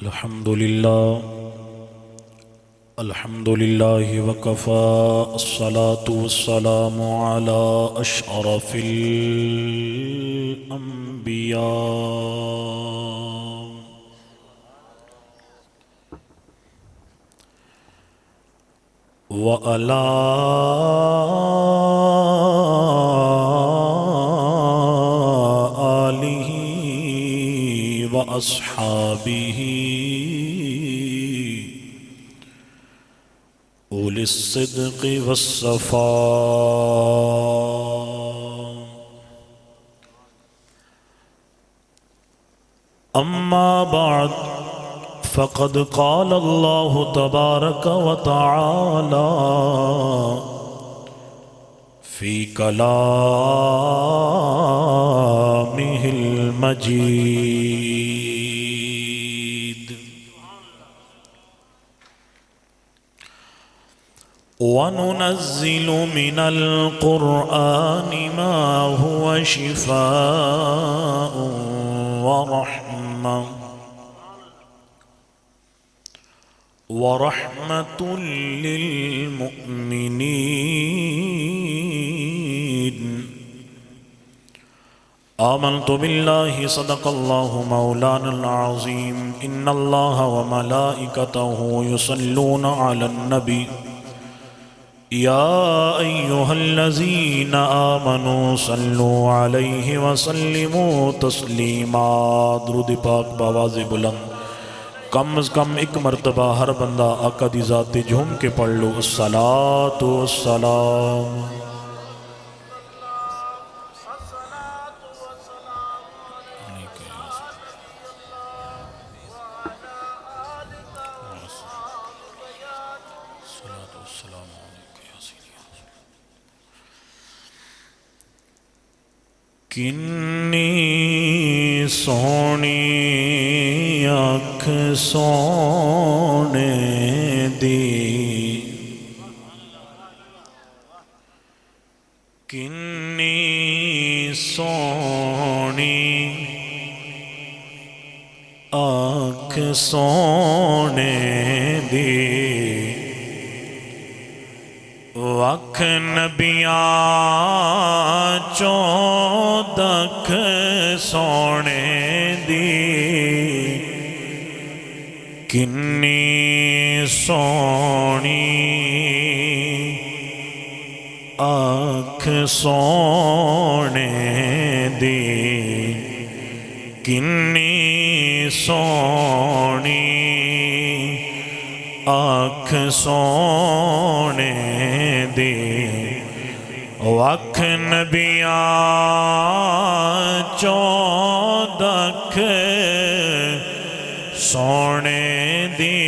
الحمد لله وكفى الصلاة والسلام على أشرف الأنبياء وعلى آله وأصحابه أولي الصدق والصفاء. أما بعد فقد قال الله تبارك وتعالى في كلامه المجيد: وننزل من القرآن ما هو شفاء ورحمة للمؤمنين. آمنت بالله صدق الله مولانا العظيم. إن الله وملائكته يصلون على النبي يا أيها الذين آمنوا صلوا عليه وسلموا تسلیما. درود پاک باواز بلند کم از کم ایک مرتبہ ہر بندہ آقا دی ذات جھوم کے پڑھ لو. الصلاۃ والسلام کنی سونی اکھ سونے دی، کنی سونی اکھ سونے دی، وکھ نبیاں چودکھ سونے دی، کنی سونی اکھ سونے دی، کنی سونی اکھ سونے دی، وکھ نبیاں چودکھ سونے دی،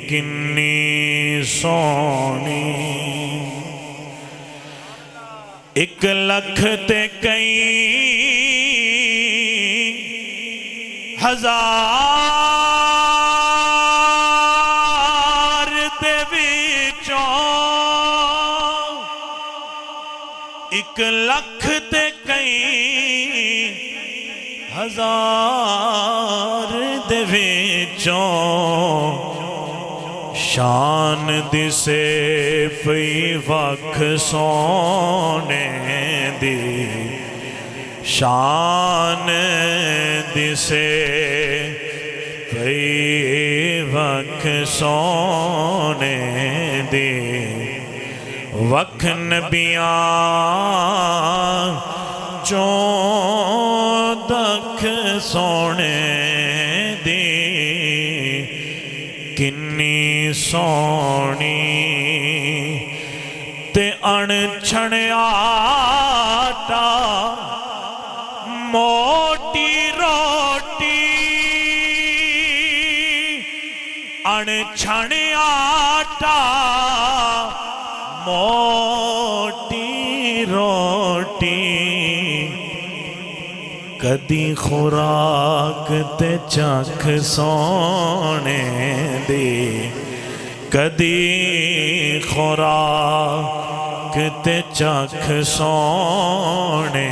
کنی سونی. 1 لکھ تے کئی ہزار دے وچوں، 1 لکھ تے کئی ہزار دے وچوں، شان دسے پئی وکھ سونے دی، شان دسے پئی وکھ سونے دی، وکھ نبیاں چودکھ سونے دی، کنی سونی تے اݨچھڑیا آٹا موٹی روٹی، اݨچھڑیا آٹا موٹی روٹی، کدی خوراک تے چکھ سونے دی، کدی خوراک تے چکھ سونے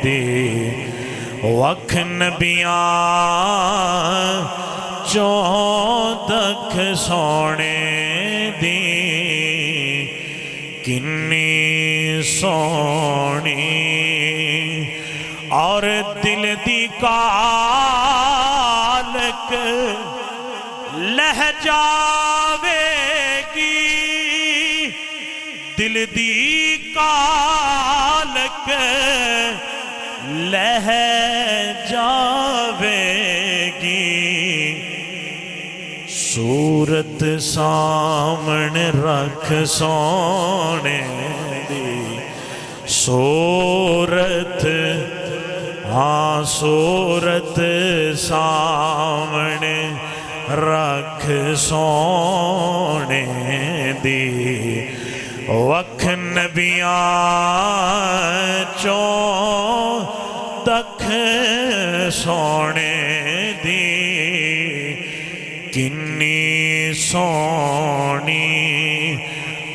دی، وکھ نبیاں چودکھ سونے دی کنی سونی اور دل دی کالک لہ جاوے گی دل دی کالک لہ جاوے گی صورت سامنے رکھ سونے دی صورت ہاں صورت سامنے رکھ سونے دی وکھ نبیاں چودکھ سونے دی کنی سونی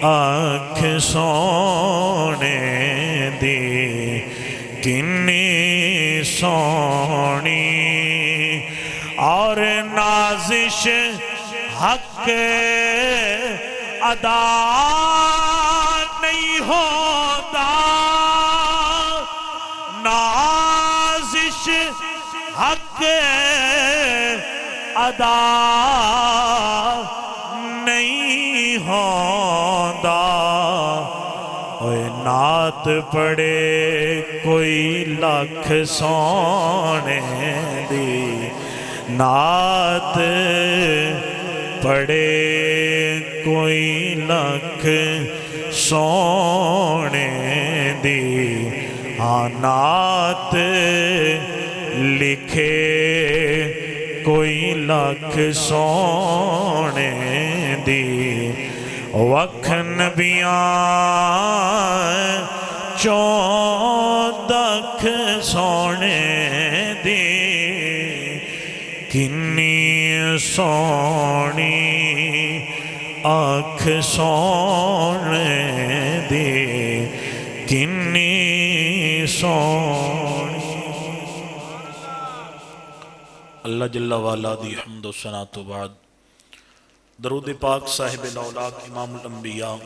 اکھ سونے دی کنی سونی اور نازش حق ادا نہیں ہوتا نازش حق ادا نہیں ہوتا نعت پڑھے کوئی لکھ سونے دی نعت پڑھے کوئی لکھ سونے دی ہاں نعت لکھے کوئی لکھ سونے دی وکھ نبیاں چودکھ سونے دی کنی سونی اکھ سونے دی کنی سونی اللہ جل وعلا دی حمد و ثنا تو بعد درود پاک صاحب الاولاق امام الانبیاء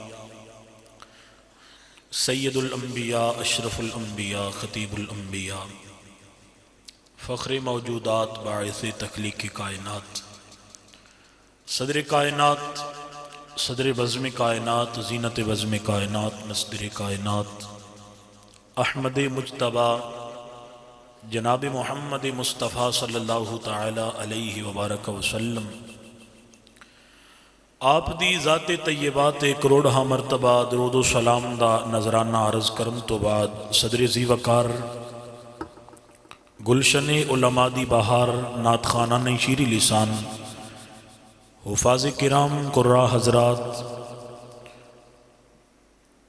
سید الانبیاء اشرف الانبیاء خطیب الانبیاء فخر موجودات باعث تخلیق کائنات صدر کائنات صدر بزم کائنات زینت بزم کائنات مصدر کائنات احمد مجتبی جناب محمد مصطفیٰ صلی اللہ تعالی علیہ وبارک وسلم آپ دی ذات طیبات کروڑہ مرتبہ درود و سلام دا نظرانہ عرض کرم تو بعد صدر زی وقار گلشن علماء دی بہار نعت خانہ شیری لسان حفاظ کرام قرآ حضرات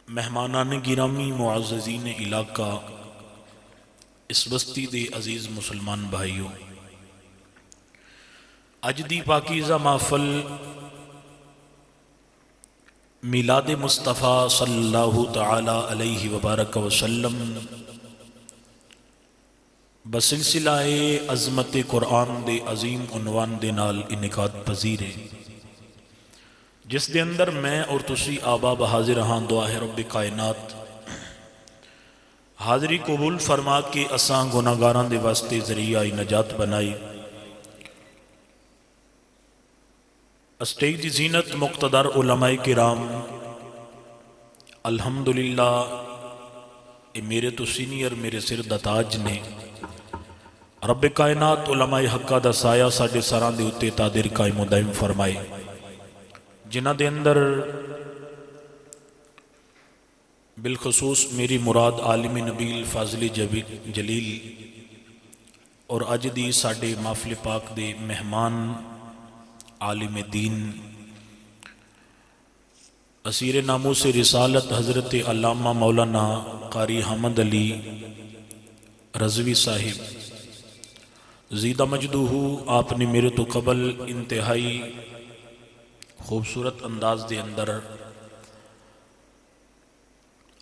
مہمانان گرامی معززین علاقہ اس بستی دے عزیز مسلمان بھائیوں اج دی پاکیزہ محفل میلاد مصطفیٰ صلی اللہ تعالی علیہ وبارک وسلم بسلسلہ عظمت قرآن دے عظیم عنوان دے نال انعقاد پذیر ہے جس دے اندر میں اور تسی آباب حاضر ہاں دعا ہے رب کائنات حاضری قبول فرما کے اساں گناہگاراں دے واسطے ذریعہ نجات بنائی اسٹیج دی زینت مقتدر علماء کرام الحمدللہ اے میرے تو سینئر میرے سر دا تاج نے رب کائنات علماء حقہ دا سایہ ساڑھے سران دے اتے تادر قائم و دائم فرمائے جنہ دے اندر بالخصوص میری مراد عالم نبیل فاضل جلیل اور اج دی ساڑھے محفل پاک دے مہمان عالم دین اسیر ناموس رسالت حضرت علامہ مولانا قاری حمد علی رضوی صاحب زیدہ مجدوہ آپ نے میرے تو قبل انتہائی خوبصورت انداز دے اندر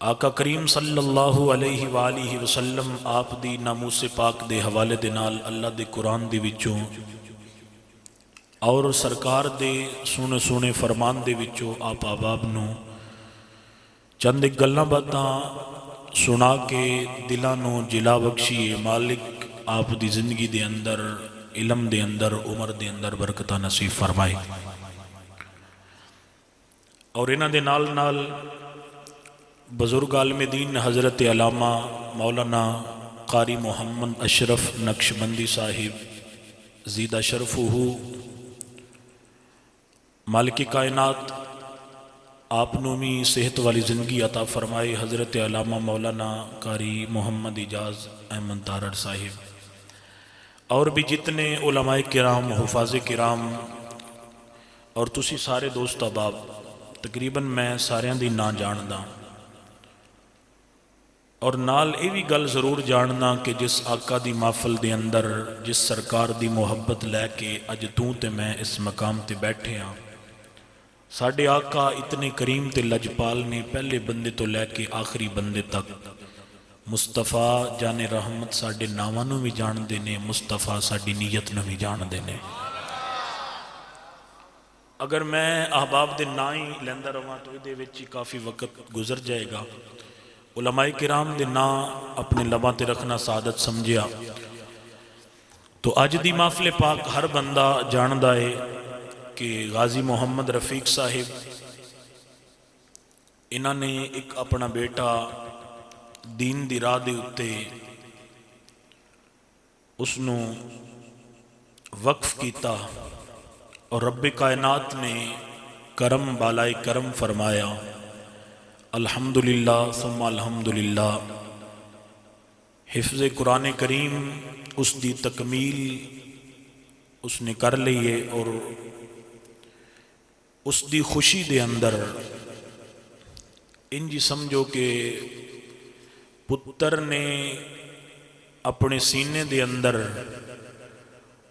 آقا کریم صلی اللہ علیہ وآلہ وسلم آپ دی ناموس پاک دے حوالے دے نال اللہ دے قرآن دے وچوں اور سرکار دے سونے سونے فرمان دے وچوں آپ احباب نو چند ایک گلاں باتاں سنا کے دلاں نو جلا بخشیے مالک آپ دی زندگی دے اندر علم دے اندر عمر دے اندر برکتہ نصیب فرمائے اور انہاں دے نال نال بزرگ عالم دین حضرت علامہ مولانا قاری محمد اشرف نقشبندی صاحب زیدہ شرفہ مالک کائنات آپ نومی صحت والی زندگی عطا فرمائے حضرت علامہ مولانا قاری محمد اجاز احمد تارڑ صاحب اور بھی جتنے علماء کرام حفاظ کرام اور تسی سارے دوست احباب تقریباً میں ساریاں دی نا جاندا اور نال یہ بھی گل ضرور جاننا کہ جس آقا دی محفل دے اندر جس سرکار دی محبت لے کے اج تو تے میں اس مقام تے بیٹھے ہاں ساڈے آقا اتنے کریم تے لجپال نے پہلے بندے تو لے کے آخری بندے تک مصطفیٰ جان رحمت ساڈے ناواں نو بھی جان دے نے مصطفیٰ ساڈی نیت نو بھی جان دے نے اگر میں احباب دے نا ہی لیندا رہواں تو یہ وچ کافی وقت گزر جائے گا علماء کرام دے نا اپنے لباں تے رکھنا سعادت سمجھیا تو اج دی محفل پاک ہر بندہ جاندا ہے کہ غازی محمد رفیق صاحب انہاں نے ایک اپنا بیٹا دین دی راہ دے اتے اس نو وقف کیتا اور رب کائنات نے کرم بالائے کرم فرمایا الحمدللہ ثم الحمدللہ حفظ قرآن کریم اس دی تکمیل اس نے کر لئیے اور اس دی خوشی دے اندر انجی سمجھو کہ پتر نے اپنے سینے دے اندر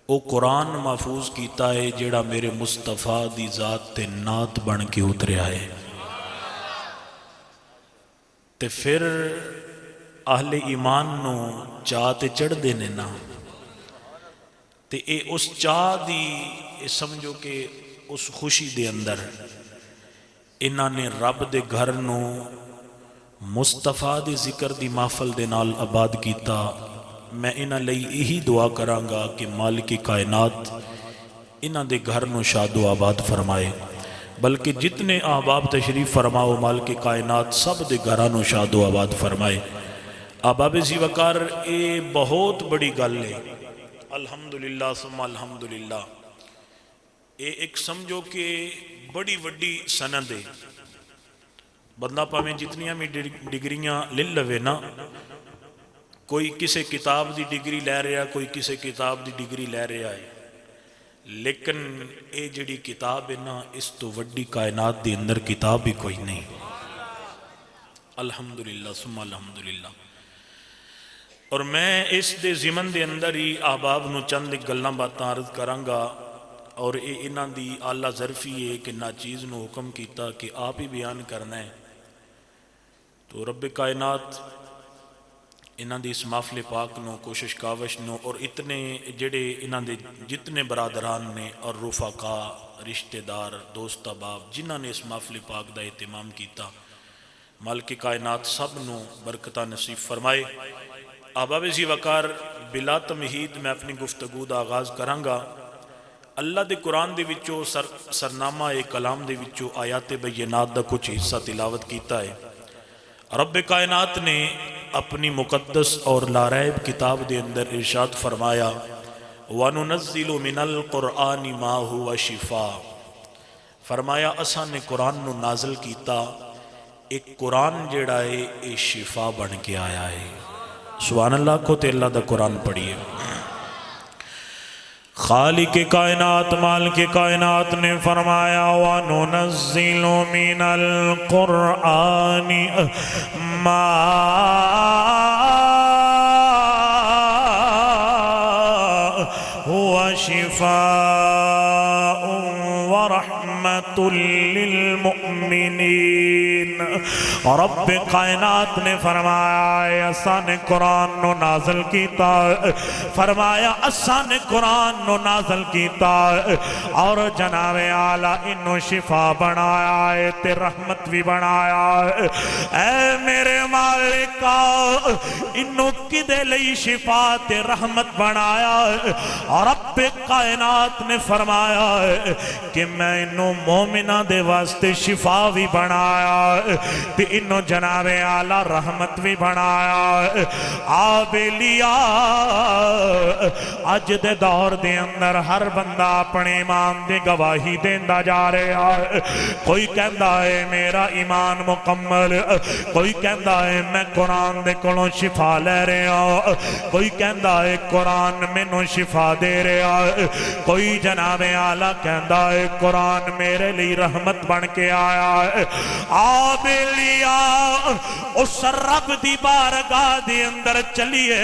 او قرآن محفوظ کیتا ہے جیڑا میرے مصطفیٰ دی ذات تے نات بن کے اتریا ہے تے پھر اہل ایمان نو چاہ تے چڑھ دینے نا تے اے اس چاہ دی اے سمجھو کہ اس خوشی دے اندر انہاں نے رب دے گھر نو مصطفیٰ دی ذکر دی محفل دے نال آباد کیتا میں انہاں لئی یہی دعا کراں گا کہ مالک کائنات انہاں دے گھر نو شاد و آباد فرمائے بلکہ جتنے احباب تشریف فرماؤ مالک کائنات سب دے گھرانو شاد و آباد فرمائے احباب زی وقار اے بہت بڑی گل ہے الحمدللہ ثم الحمدللہ اے ایک سمجھو کہ بڑی وڈی سند ہے بندہ پاویں جتنیاں میں ڈگریاں لے لوے نا کوئی کسے کتاب دی ڈگری لے رہا کوئی کسے کتاب دی ڈگری لے رہا ہے لیکن اے جڑی کتاب ہے نا اس تو وڈی کائنات دی اندر کتاب ہی کوئی نہیں الحمدللہ ثم الحمدللہ اور میں اس دے ضمن دے اندر ہی احباب نو چند ایک گلاں باتاں عرض کراں گا اور اے انہاں دی اعلیٰ ظرفی ہے کہ ناچیز نو حکم کیتا کہ آپ ہی بیان کرنا ہے تو رب کائنات انہاں دی اس محفل پاک نو کوشش کاوش نو اور اتنے جڑے انہاں دے جتنے برادران نے اور رفقا رشتہ دار دوست احباب جنہاں نے اس محفل پاک دا اہتمام کیتا مالک کائنات سب نو برکتہ نصیب فرمائے احباب زی وقار بلا تمہید میں اپنی گفتگو دا آغاز کراں گا اللہ دے قرآن دے وچوں سرنامہ کلام دے وچوں آیات بینات دا کچھ حصہ تلاوت کیتا ہے رب کائنات نے اپنی مقدس اور لاریب کتاب دے اندر ارشاد فرمایا وَنُنَزِّلُ مِنَ الْقُرْآنِ مَا هُوَ شِفَاء فرمایا اساں نے قرآن نو نازل کیتا ایک قرآن جڑا ہے اے شفا بن کے آیا ہے سبحان اللہ کو تے اللہ دا قرآن پڑھیے خالق کائنات مالک کائنات نے فرمایا وَنُنَزِّلُ مِنَ الْقُرْآنِ مَا هُوَ شِفَاءٌ وَرَحْمَةٌ لِلْمُؤْمِنِينَ رب کائنات نے فرمایا اساں نے قرآن نو نازل کیتا فرمایا اساں نے قرآن نو نازل کیتا اور جناب اعلیٰ انو شفا بنایا ہے تے رحمت بھی بنایا ہے اے میرے مالکا انو کدے لئی شفا تے رحمت بنایا ہے اور رب کائنات نے فرمایا ہے کہ میں انو مومنہ دے واسطے شفا بھی بنایا ہے تے انو جناب اعلیٰ رحمت بھی بنایا ہے آبیلیا اج دے دور دے اندر ہر بندہ اپنے ایمان دے گواہی دیندہ جا رہا ہے کوئی کہندہ ہے میرا ایمان مکمل کوئی کہندہ ہے میں قرآن دے کولوں شفا لے رہا ہوں کوئی کہندہ ہے قرآن مینوں شفا دے رہا ہے کوئی جناب اعلیٰ کہندہ ہے قرآن میرے لیے رحمت بن کے آیا ہے آبیلیا اس رب دی بارگاہ دی اندر چلیے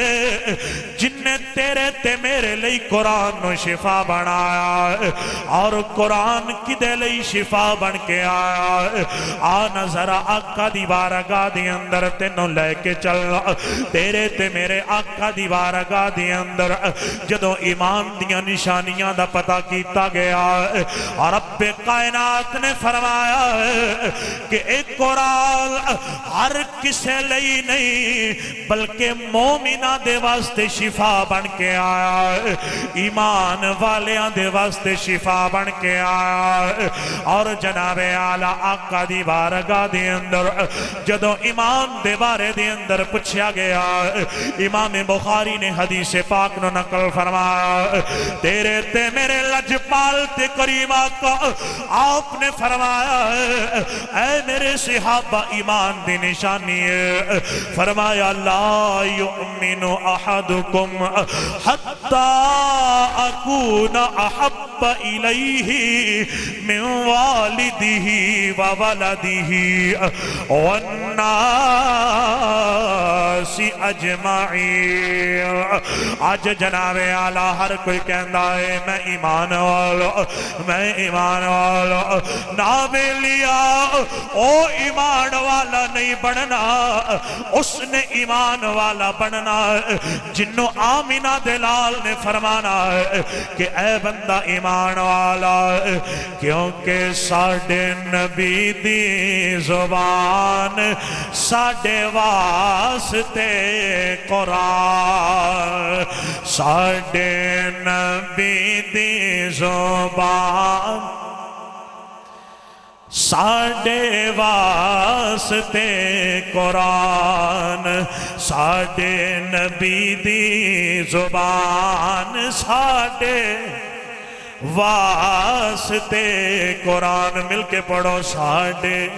جن نے تیرے تے میرے لئی قرآن نو شفا بنایا ہے اور قرآن کدے لئی شفا بن کے آیا ہے آ نظر آقا دی بارگاہ دی اندر تینوں لے کے چلنا تیرے تے میرے آقا دی بارگاہ دی اندر جدوں ایمان دیاں نشانیاں دا پتہ کیتا گیا ہے اور رب کائنات نے فرمایا ہے کہ ایک قرآن ہر کسے لئی نہیں بلکہ مومنہ دے واسطے شفا بن کے آیا ہے ایمان والیاں دے واسطے شفا بن کے آیا ہے اور جناب اعلیٰ آقا دی بارگاہ دے اندر جدوں ایمان دے بارے دے اندر پوچھا گیا ہے امام بخاری نے حدیث پاک نو نقل فرمایا تیرے تے میرے لجپال تے کریم آقا آپ نے فرمایا اے میرے صحابہ ایمان دی نشانی ہے فرمایا لا یؤمن احدکم حتی اکون احب الیہ من والدہ وولدہ والناس اجمعین آج جناب اعلیٰ ہر کوئی کہندہ ہے میں ایمان والا نابلیا او ایمان والا نہیں بننا اس نے ایمان والا بننا جنوں آمینہ دلال نے فرمانا ہے کہ اے بندہ ایمان والا کیونکہ ساڑھے نبی دی زبان ساڑھے واسطے قرآن ساڑھے نبی دی زبان ساڑھے واسطے قرآن ساڑھے نبی دی زبان ساڑھے واسطے قرآن مل کے پڑھو ساڑھے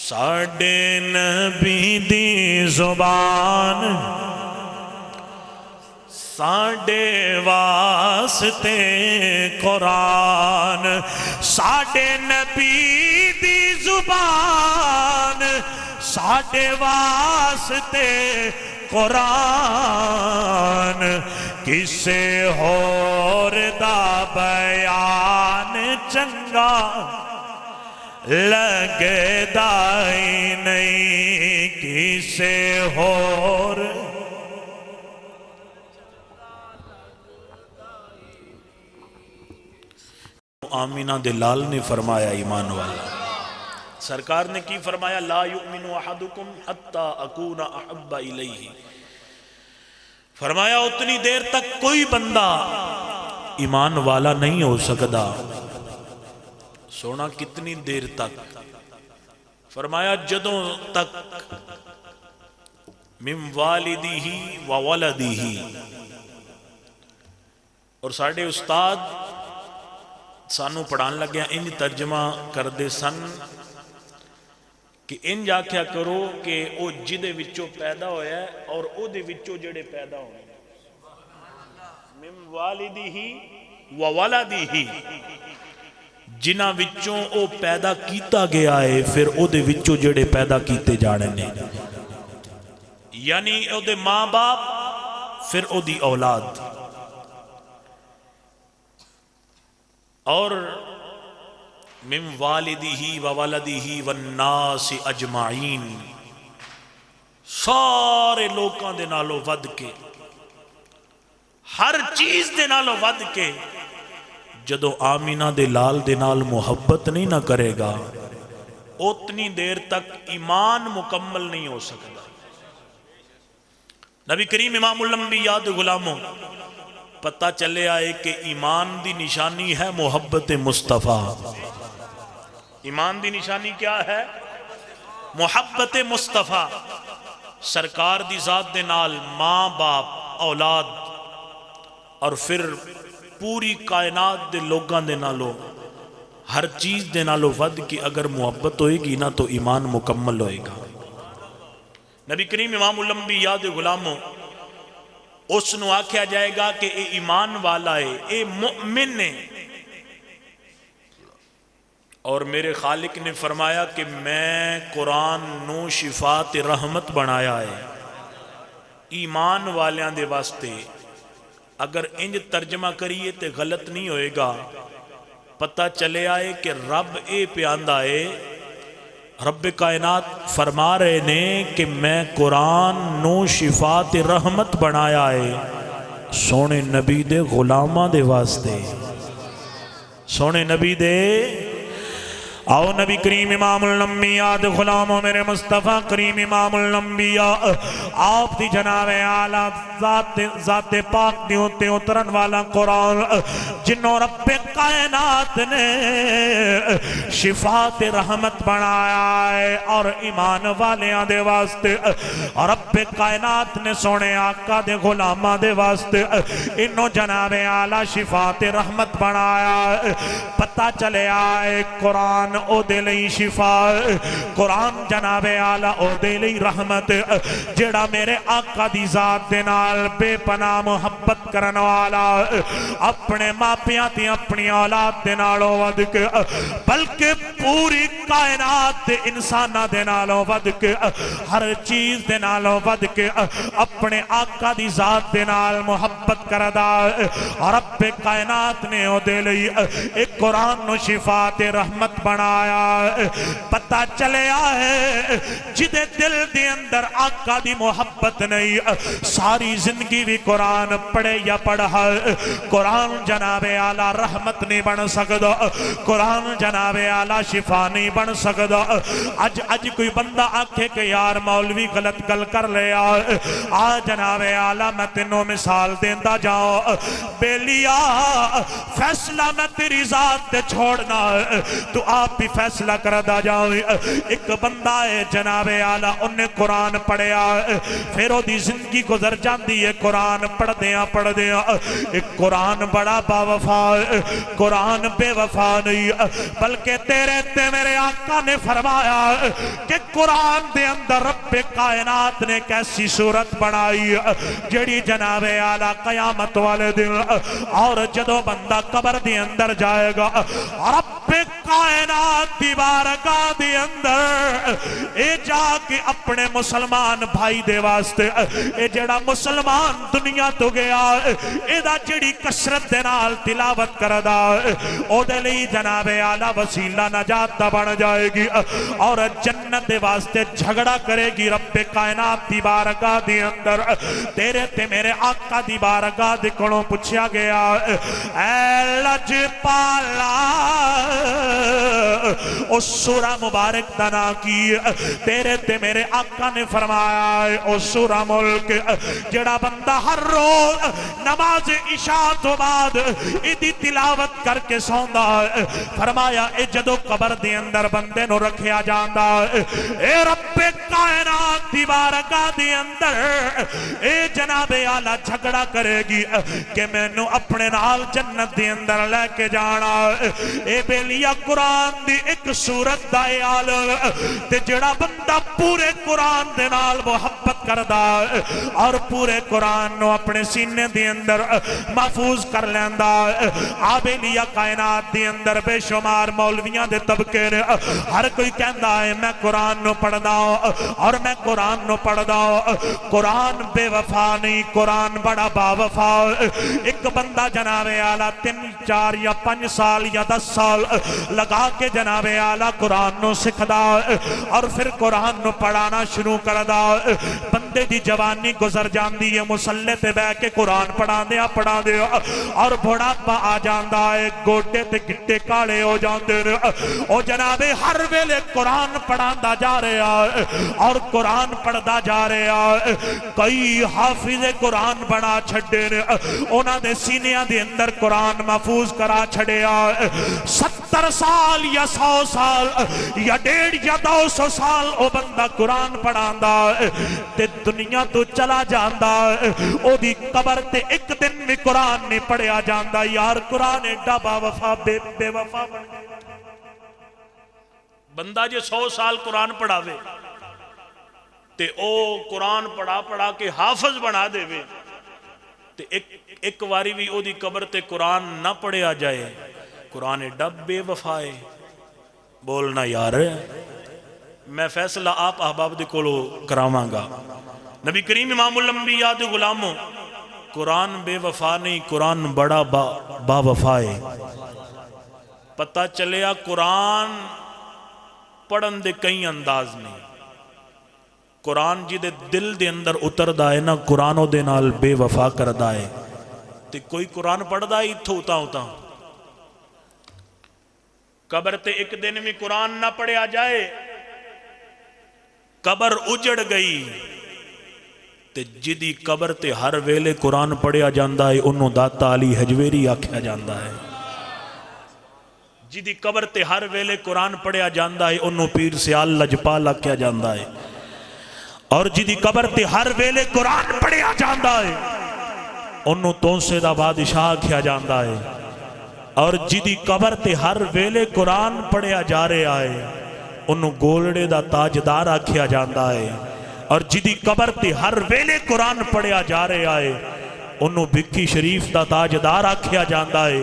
ساڑھے نبی دی زبان ساڑھے واسطے قرآن ساڑھے نبی دی زبان ساڑھے واسطے قرآن کسے ہور دا بیان چنگا لگے دائی نہیں کسے ہور آمینہ دلال نے فرمایا ایمان والا سرکار نے کی فرمایا لا یؤمن احدکم حتی اکون احب الیہ فرمایا اتنی دیر تک کوئی بندہ ایمان والا نہیں ہو سکتا سونا کتنی دیر تک فرمایا جدوں تک من والدہ و ولدہ اور ساڑھے استاد سانو پڑھان لگیا انج ترجمہ کر دے سن کہ انج آکھیا کرو کہ او جدے وچوں پیدا ہویا ہے اور او دے وچوں جڑے پیدا ہوئے من والدہ و ولدہ جنہ وچوں او پیدا کیتا گیا ہے پھر او دے وچوں جڑے پیدا کیتے جانے نے یعنی او دے ماں باپ پھر او دی اولاد اور من والدہ و ولدہ والناس اجمعین، سارے لوکاں دے نالوں ود کے، ہر چیز دے نالوں ود کے جدو آمینہ دے لال دے نال محبت نہیں نہ کرے گا اتنی دیر تک ایمان مکمل نہیں ہو سکتا۔ نبی کریم امام الانبیاء دے غلاموں، پتہ چلے آئے کہ ایمان دی نشانی ہے محبت مصطفیٰ۔ ایمان دی نشانی کیا ہے؟ محبت مصطفیٰ۔ سرکار دی ذات دے نال ماں باپ اولاد اور پھر پوری کائنات دے لوگاں دے نالو ہر چیز دے نالو ود کی اگر محبت ہوئے گی نا تو ایمان مکمل ہوئے گا۔ نبی کریم امام الانبیاء دے غلاموں، اس نو آکھیا جائے گا کہ اے ایمان والا ہے، اے مؤمن ہے، اور میرے خالق نے فرمایا کہ میں قرآن نو شفاعت رحمت بنایا ہے ایمان والیاں دے واسطے۔ اگر انج ترجمہ کریے تے غلط نہیں ہوئے گا۔ پتہ چلے آئے کہ رب اے پیاندہ ہے، رب کائنات فرما رہے نے کہ میں قرآن نو شفاعت رحمت بنایا ہے سونے نبی دے غلامہ دے واسطے، سونے نبی دے۔ آؤ نبی کریم امام الانبیاء دے غلاموں، میرے مصطفیٰ کریم امام الانبیاء، آپ دی جناب اعلیٰ ذات پاک دی ہوتے اترن والا قرآن جنہوں رب کائنات نے شفاعت رحمت بنایا ہے اور ایمان والیاں دے واسطے، رب کائنات نے سونے آقا دے غلامہ دے واسطے انہوں جناب اعلیٰ شفاعت رحمت بنایا ہے۔ پتہ چلے آئے قرآن او دے لئی شفا، قرآن جناب اعلیٰ او دے لئی رحمت، جڑا میرے آقا دی ذات دے نال بے پناہ محبت کرن والا، اپنے ماپیاں تی اپنی اولاد دے نالوں ود کے، بلکہ پوری کائنات دے انسانہ دے نالوں ود کے، ہر چیز دے نالوں ود کے اپنے آقا دی ذات دے نال محبت کردا، اور رب کائنات نے او دے لئی ایک قرآن نو شفاعت رحمت بنایا۔ پتہ چلے آئے جدے دل دے اندر آقا دی محبت نہیں، ساری زندگی بھی قرآن پڑھے یا پڑھا، قرآن جناب اعلیٰ رحمت نہیں بن سکتا، قرآن جناب اعلیٰ شفا نہیں بن سکتا۔ اج کوئی بندہ آکھے کہ یار مولوی غلط گل کر لیا، جناب اعلیٰ میں تینوں مثال دیندہ جاؤں، بیلیا فیصلہ میں تیری ذات دے چھوڑنا، تو آپ بھی فیصلہ کردہ جاؤں۔ ایک بندہ ہے جناب اعلیٰ انہیں قرآن پڑھیا، پھر وہ دی زندگی گزر جاندی ہے قرآن پڑھ دیاں ایک قرآن بڑا با وفا، قرآن بے وفا نہیں، بلکہ تیرے تے میرے آقا نے فرمایا کہ قرآن دے اندر رب کائنات نے کیسی صورت بنائی جڑی جناب اعلیٰ قیامت والے دن اور جدو بندہ قبر دے اندر جائے گا، رب کائنات دی بارگاہ دے اندر اے جا کے اپنے مسلمان بھائی دے واسطے، اے جڑا مسلمان دنیا تو گیا اے دا جڑی کسرت دے نال تلاوت کردا او دے لئی جناب اعلیٰ وسیلہ نجات دا بن جائے گی، اور جنت دے واسطے جھگڑا کرے گی رب کائنات دی بارگاہ دے اندر۔ تیرے تے میرے آقا دی بارگاہ دے کولوں پوچھا گیا، اے لجپالا اس سورہ مبارک دنا کی، تیرے تے میرے آقا نے فرمایا اس سورہ ملک جڑا بندہ ہر روز نماز عشاء تو بعد ایدی تلاوت کر کے سوندا، فرمایا اے جدو قبر دے اندر بندے نو رکھیا جاندا، اے رب کائنات دی بارگاہ دے اندر اے جناب اعلیٰ جھگڑا کرے گی کہ میں نو اپنے نال جنت دے اندر لے کے جانا۔ اے بیلی لیا قرآن دی ایک سورت دا عالم تے جڑا بندہ پورے قرآن دے نال محبت کردا اور پورے قرآن نو اپنے سینے دے اندر محفوظ کر لیندا آبے لیا کائنات دے اندر بے شمار مولویاں دے طبقے نے ہر کوئی کہندا ہے میں قرآن نو پڑھدا اور میں قرآن نو پڑھدا قرآن بے وفا نہیں قرآن بڑا با وفا ایک بندہ جناب اعلیٰ 3 4 یا 5 سال یا 10 سال لگا کے جناب اعلیٰ قرآن نو سکھدا اور پھر قرآن نو پڑھانا شروع کردا بندے دی جوانی گزر جاندی ہے مسلح تے بہ کے قرآن پڑھا دیا اور بڑھاپا آ جاندا ہے گوٹے تے گٹے کالے ہو جاندے نے او جناب ہر ویلے قرآن پڑھاندا جا رہا ہے اور قرآن پڑھدا جا رہا ہے کئی حافظ قرآن بنا چھڑے نے انہاں دے سینیاں دے اندر قرآن محفوظ کرا چھڑیا 70 سال یا 100 سال یا 150 یا 200 سال او بندہ قرآن پڑھاندا تے دنیا تو چلا جاندا او دی قبر تے ایک دن بھی قرآن نہیں پڑھیا جاندا یار قرآن ایڈا با وفا بے وفا بن گیا بندہ جے 100 سال قرآن پڑھاوے تے او قرآن پڑھا کے حافظ بنا دے وے تے ایک واری بھی او دی قبر تے قرآن نہ پڑھیا جائے قرآن ایڈا بے وفا ہے بولنا یار میں فیصلہ آپ احباب دے کولو کراواں گا نبی کریم امام الانبیاء دے غلاموں قرآن بے وفا نہیں قرآن بڑا با وفا ہے پتہ چلیا قرآن پڑھن دے کئی انداز نہیں قرآن جی دے دل دے اندر اتر دائے نا قرآنوں دے نال بے وفا کر دائے تے کوئی قرآن پڑھ دائے اتھو ہوتا قبر تے ایک دن میں قرآن نہ پڑھے آ جائے قبر اجڑ گئی تے جدی قبر تے ہر ویلے قرآن پڑھیا جاندہ ہے انہوں داتا علی حجویری آکھیا جاندہ ہے جدی قبر تے ہر ویلے قرآن پڑھیا جاندہ ہے انہوں پیر سیال لجپال آکھیا جاندہ ہے اور جدی قبر تے ہر ویلے قرآن پڑھیا جاندہ ہے انہوں تونسے دا بادشاہ آکھیا جاندہ ہے اور جدی قبر تے ہر ویلے قرآن پڑھیا جا رہے آئے انہوں گولڑے دا تاجدار آکھیا جاندہ ہے اور جدی قبر تے ہر ویلے قرآن پڑھیا جا رہے آئے انہوں بکھی شریف دا تاجدار آکھیا جاندہ ہے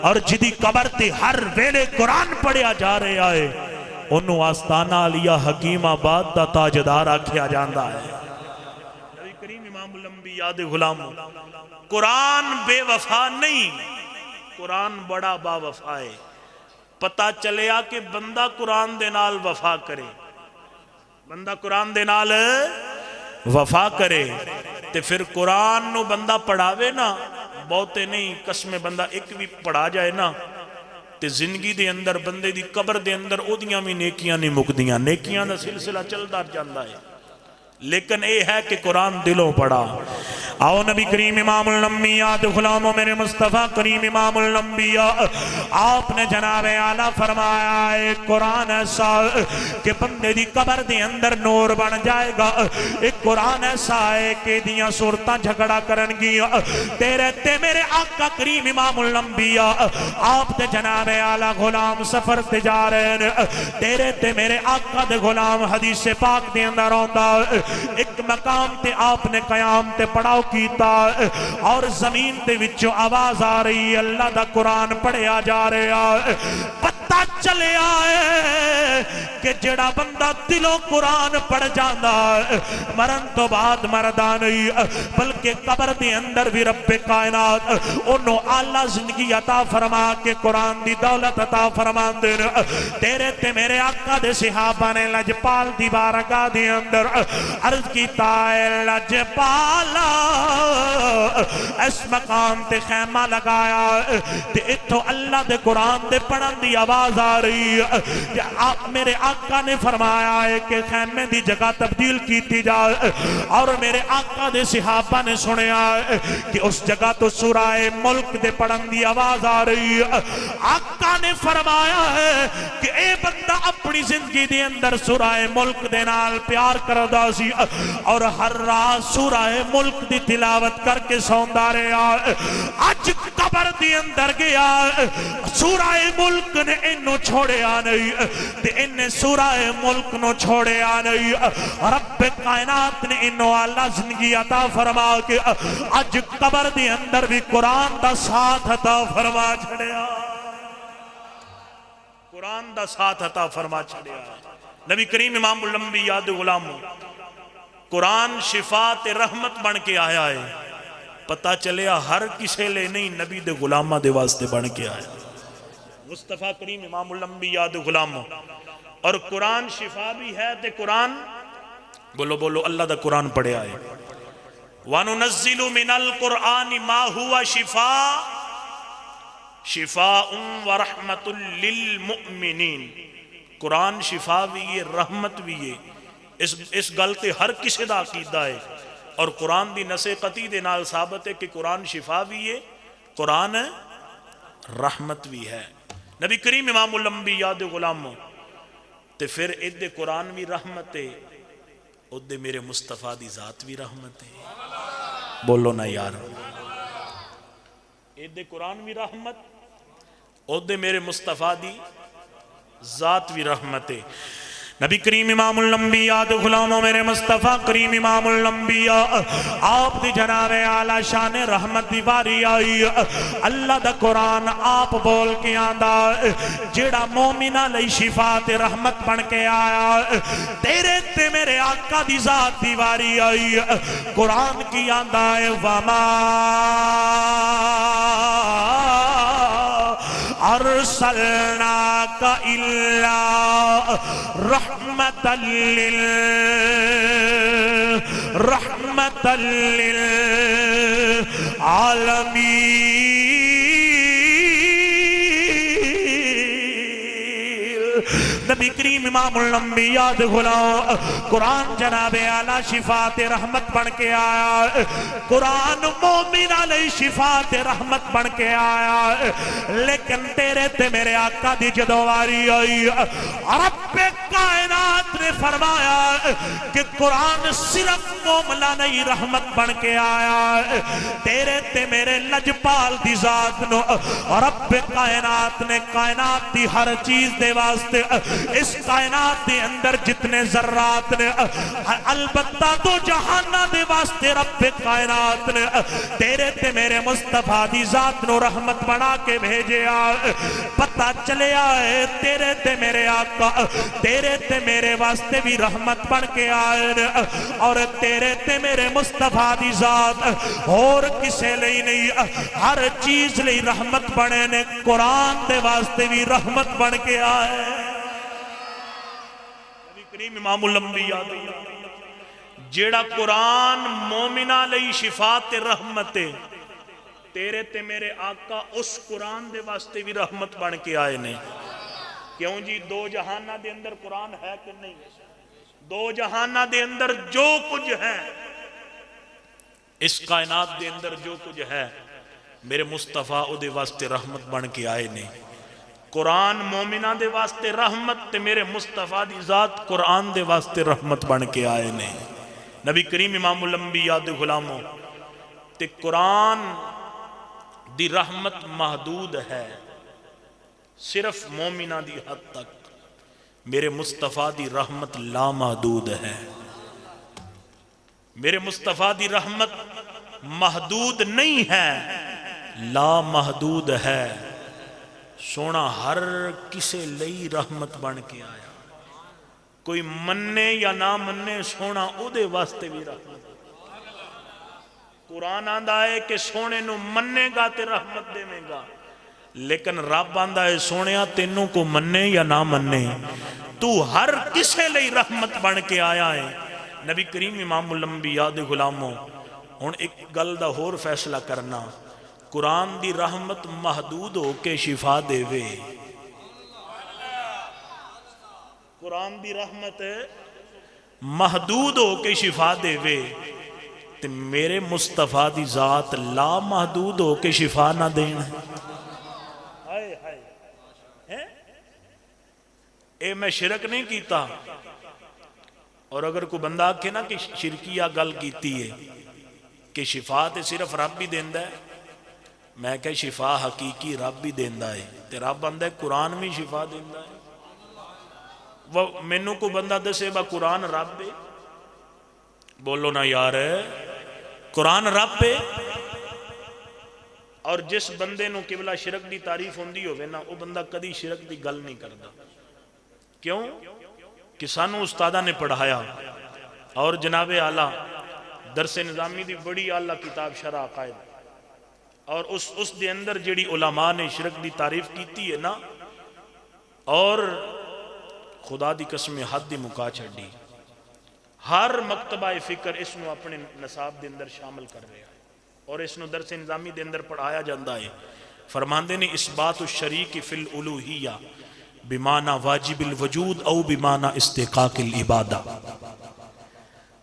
اور جدی قبر تے ہر ویلے قرآن پڑھیا جا رہے آئے انہوں آستانہ علیہ حکیم آباد دا تاجدار آکھیا جاندہ ہے نبی کریم امام الانبیاء دے غلاموں قرآن بے وفا نہیں قرآن بڑا با وفا ہے پتہ چلیا کہ بندہ قرآن دے نال وفا کرے بندہ قرآن دے نال وفا کرے تے پھر قرآن نو بندہ پڑھاوے نا بہتے نہیں قسم بندہ ایک بھی پڑھا جائے نا تے زندگی دے اندر بندے دی قبر دے اندر او دیاں بھی نیکیاں نہیں مکدیاں نیکیاں دا سلسلہ چلتا جاندہ ہے لیکن اے ہے کہ قرآن دلوں پڑھا آؤ نبی کریم امام الانبیاء دے غلاموں میرے مصطفیٰ کریم امام الانبیاء آپ نے جناب اعلیٰ فرمایا ہے قرآن ایسا کہ بندے دی قبر دے اندر نور بن جائے گا ایک قرآن ایسا ہے کہ دیاں صورتاں جھگڑا کرن گیا تیرے تے میرے آقا کریم امام الانبیاء آپ دے جناب اعلیٰ غلام سفر تے جا رہے ہیں تیرے تے میرے آقا دے غلام حدیث پاک دے اندر آندا ایک مقام تے آپ نے قیام تے پڑھاؤ کیتا اور زمین تے وچوں آواز آ رہی اللہ دا قرآن پڑھیا جا رہا پتہ چلے آئے کہ جڑا بندہ دلوں قرآن پڑھ جاندہ مرن تو بعد مردہ نہیں بلکہ قبر دے اندر بھی رب کائنات انہوں اعلیٰ زندگی عطا فرما کے قرآن دی دولت عطا فرمان دے تیرے تے میرے آقا دے صحابہ نے لجپال دی بارگاہ دے اندر عرض کیتا ہے لجپالا اس مقام تے خیمہ لگایا تے اتھو اللہ دے قرآن دے پڑھن دی آواز آ رہی میرے آقا نے فرمایا ہے کہ خیمے دی جگہ تبدیل کیتی جائے اور میرے آقا دے صحابہ نے سنیا ہے کہ اس جگہ تو سورہ ملک دے پڑھن دی آواز آ رہی ہے آقا نے فرمایا ہے کہ اے بندہ اپنی زندگی دے اندر سورہ ملک دے نال پیار کردہ سی اور ہر رات سورہ ملک دی تلاوت کر کے سوندا رہا آج قبر دی اندر گیا سورہ ملک نے انہوں چھوڑیا نہیں تے انہیں سورہ ملک نو چھوڑیا نہیں رب کائنات نے انہوں اللہ زندگی عطا فرما کے اج قبر دی اندر بھی قرآن دا ساتھ عطا فرما چھڑیا قرآن دا ساتھ عطا فرما چھڑیا نبی کریم امام الانبیاء دے غلاموں قرآن شفاعت رحمت بن کے آیا ہے پتہ چلیا ہر کسے لے نہیں نبی دے غلامہ دے واسطے بن کے آیا مصطفیٰ کریم امام الانبیاء دے غلاموں اور قرآن شفا بھی ہے تے قرآن بولو بولو اللہ دا قرآن پڑھے آئے وَنُنَزِّلُ مِنَ الْقُرْآنِ مَا هُوَ شِفَاءٌ وَرَحْمَةٌ لِلْمُؤْمِنِينَ قرآن شفا بھی ہے رحمت بھی ہے اس گلتے ہر کسی دا عقیدہ ہے اور قرآن دی نسے قطعی دے نال ثابت ہے کہ قرآن شفا بھی ہے قرآن رحمت بھی ہے نبی کریم امام الانبیاء دے غلاموں تے پھر ادھے قرآن بھی رحمت ہے ادھے میرے مصطفیٰ دی ذات بھی رحمت ہے بولو نا یار ادھے قرآن بھی رحمت ادھے میرے مصطفیٰ دی ذات بھی رحمت ہے نبی کریم امام الانبیاء دے غلاموں میرے مصطفیٰ کریم امام الانبیاء آپ دی جناب اعلیٰ شان رحمت دی باری آئی اللہ دا قرآن آپ بول کے آندہ جیڑا مومنہ لئی شفاعت رحمت بن کے آیا تیرے تے میرے آقا دی ذات دی باری آئی قرآن کی آندہ وَمَا أرسلناك إلا رحمة للعالمين نبی کریم امام الانبیاء دے غلام قرآن جناب اعلیٰ شفاعت رحمت بن کے آیا قرآن مومن علیہ شفاعت رحمت بن کے آیا لیکن تیرے تے میرے آقا دی جدواری آئی رب کائنات نے فرمایا کہ قرآن صرف مومنہ نہیں رحمت بن کے آیا تیرے تے میرے لجپال دی ذات نو رب کائنات نے کائنات دی ہر چیز دے واسطے اس کائنات دے اندر جتنے ذرات نے البتہ دو جہانہ دے واسطے رب کائنات نے تیرے تے میرے مصطفیٰ دی ذات نو رحمت بنا کے بھیجے پتہ چلے آئے تیرے تے میرے آقا تیرے تے میرے واسطے بھی رحمت بن کے آئے اور تیرے تے میرے مصطفیٰ دی ذات اور کسے لئی نہیں ہر چیز لئی رحمت بنے نے قرآن دے واسطے بھی رحمت بن کے آئے امام الانبیاء جیڑا قرآن مومنہ لئی شفاعت رحمت تیرے تے میرے آقا اس قرآن دے واسطے بھی رحمت بن کے آئے نے کیوں جی دو جہانہ دے اندر قرآن ہے کہ نہیں دو جہانہ دے اندر جو کچھ ہے اس کائنات دے اندر جو کچھ ہے میرے مصطفیٰ او دے واسطے رحمت بن کے آئے نے قرآن مومنہ دے واسطے رحمت تے میرے مصطفیٰ دی ذات قرآن دے واسطے رحمت بن کے آئے نے نبی کریم امام الانبیاء دے غلاموں تے قرآن دی رحمت محدود ہے صرف مومنہ دی حد تک میرے مصطفیٰ دی رحمت لامحدود ہے میرے مصطفیٰ دی رحمت محدود نہیں ہے لامحدود ہے سونا ہر کسے لئی رحمت بن کے آیا کوئی مننے یا نہ مننے سونا او دے واسطے بھی رحمت قرآن آندہ ہے کہ سونے نو مننے گا تے رحمت دے میں گا لیکن رب آندہ ہے سونیا تینوں کو مننے یا نہ مننے تو ہر کسے لئی رحمت بن کے آیا ہے نبی کریم امام الانبیاء دے غلاموں ہن ایک گل دا ہور فیصلہ کرنا قرآن دی رحمت محدود ہو کے شفا دے وے قرآن دی رحمت محدود ہو کے شفا دے وے تے میرے مصطفیٰ دی ذات لا محدود ہو کے شفا نہ دین اے میں شرک نہیں کیتا اور اگر کوئی بندہ آکھے نا کہ شرکیہ گل کیتی ہے کہ شفا تے صرف رب بھی دیندہ ہے میں کہ شفا حقیقی رب ہی دیندا ہے تے رب آندا ہے قرآن بھی شفا دیندا ہے. وہ مینوں کو بندہ دسے با قرآن رب ہے؟ بولو نا یار قرآن رب ہے. اور جس بندے نو قبلہ شرک دی تعریف ہوندی ہوئے نا وہ بندہ کدی شرک دی گل نہیں کردا. کیوں کہ سانو استادہ نے پڑھایا اور جناب اعلیٰ درس نظامی دی بڑی اعلیٰ کتاب شرح عقائد اور اس دے اندر جڑی علماء نے شرک دی تعریف کیتی ہے نا اور خدا دی قسم حد دی مکا چھڑی. ہر مکتبہ فکر اس نو اپنے نصاب دے اندر شامل کر رہا ہے اور اس نو درس نظامی دے اندر پڑھایا جاندہ ہے. فرماندے نے اثبات الشریک فی الالوہیہ بمعنی واجب الوجود او بمعنی استحقاق العبادہ.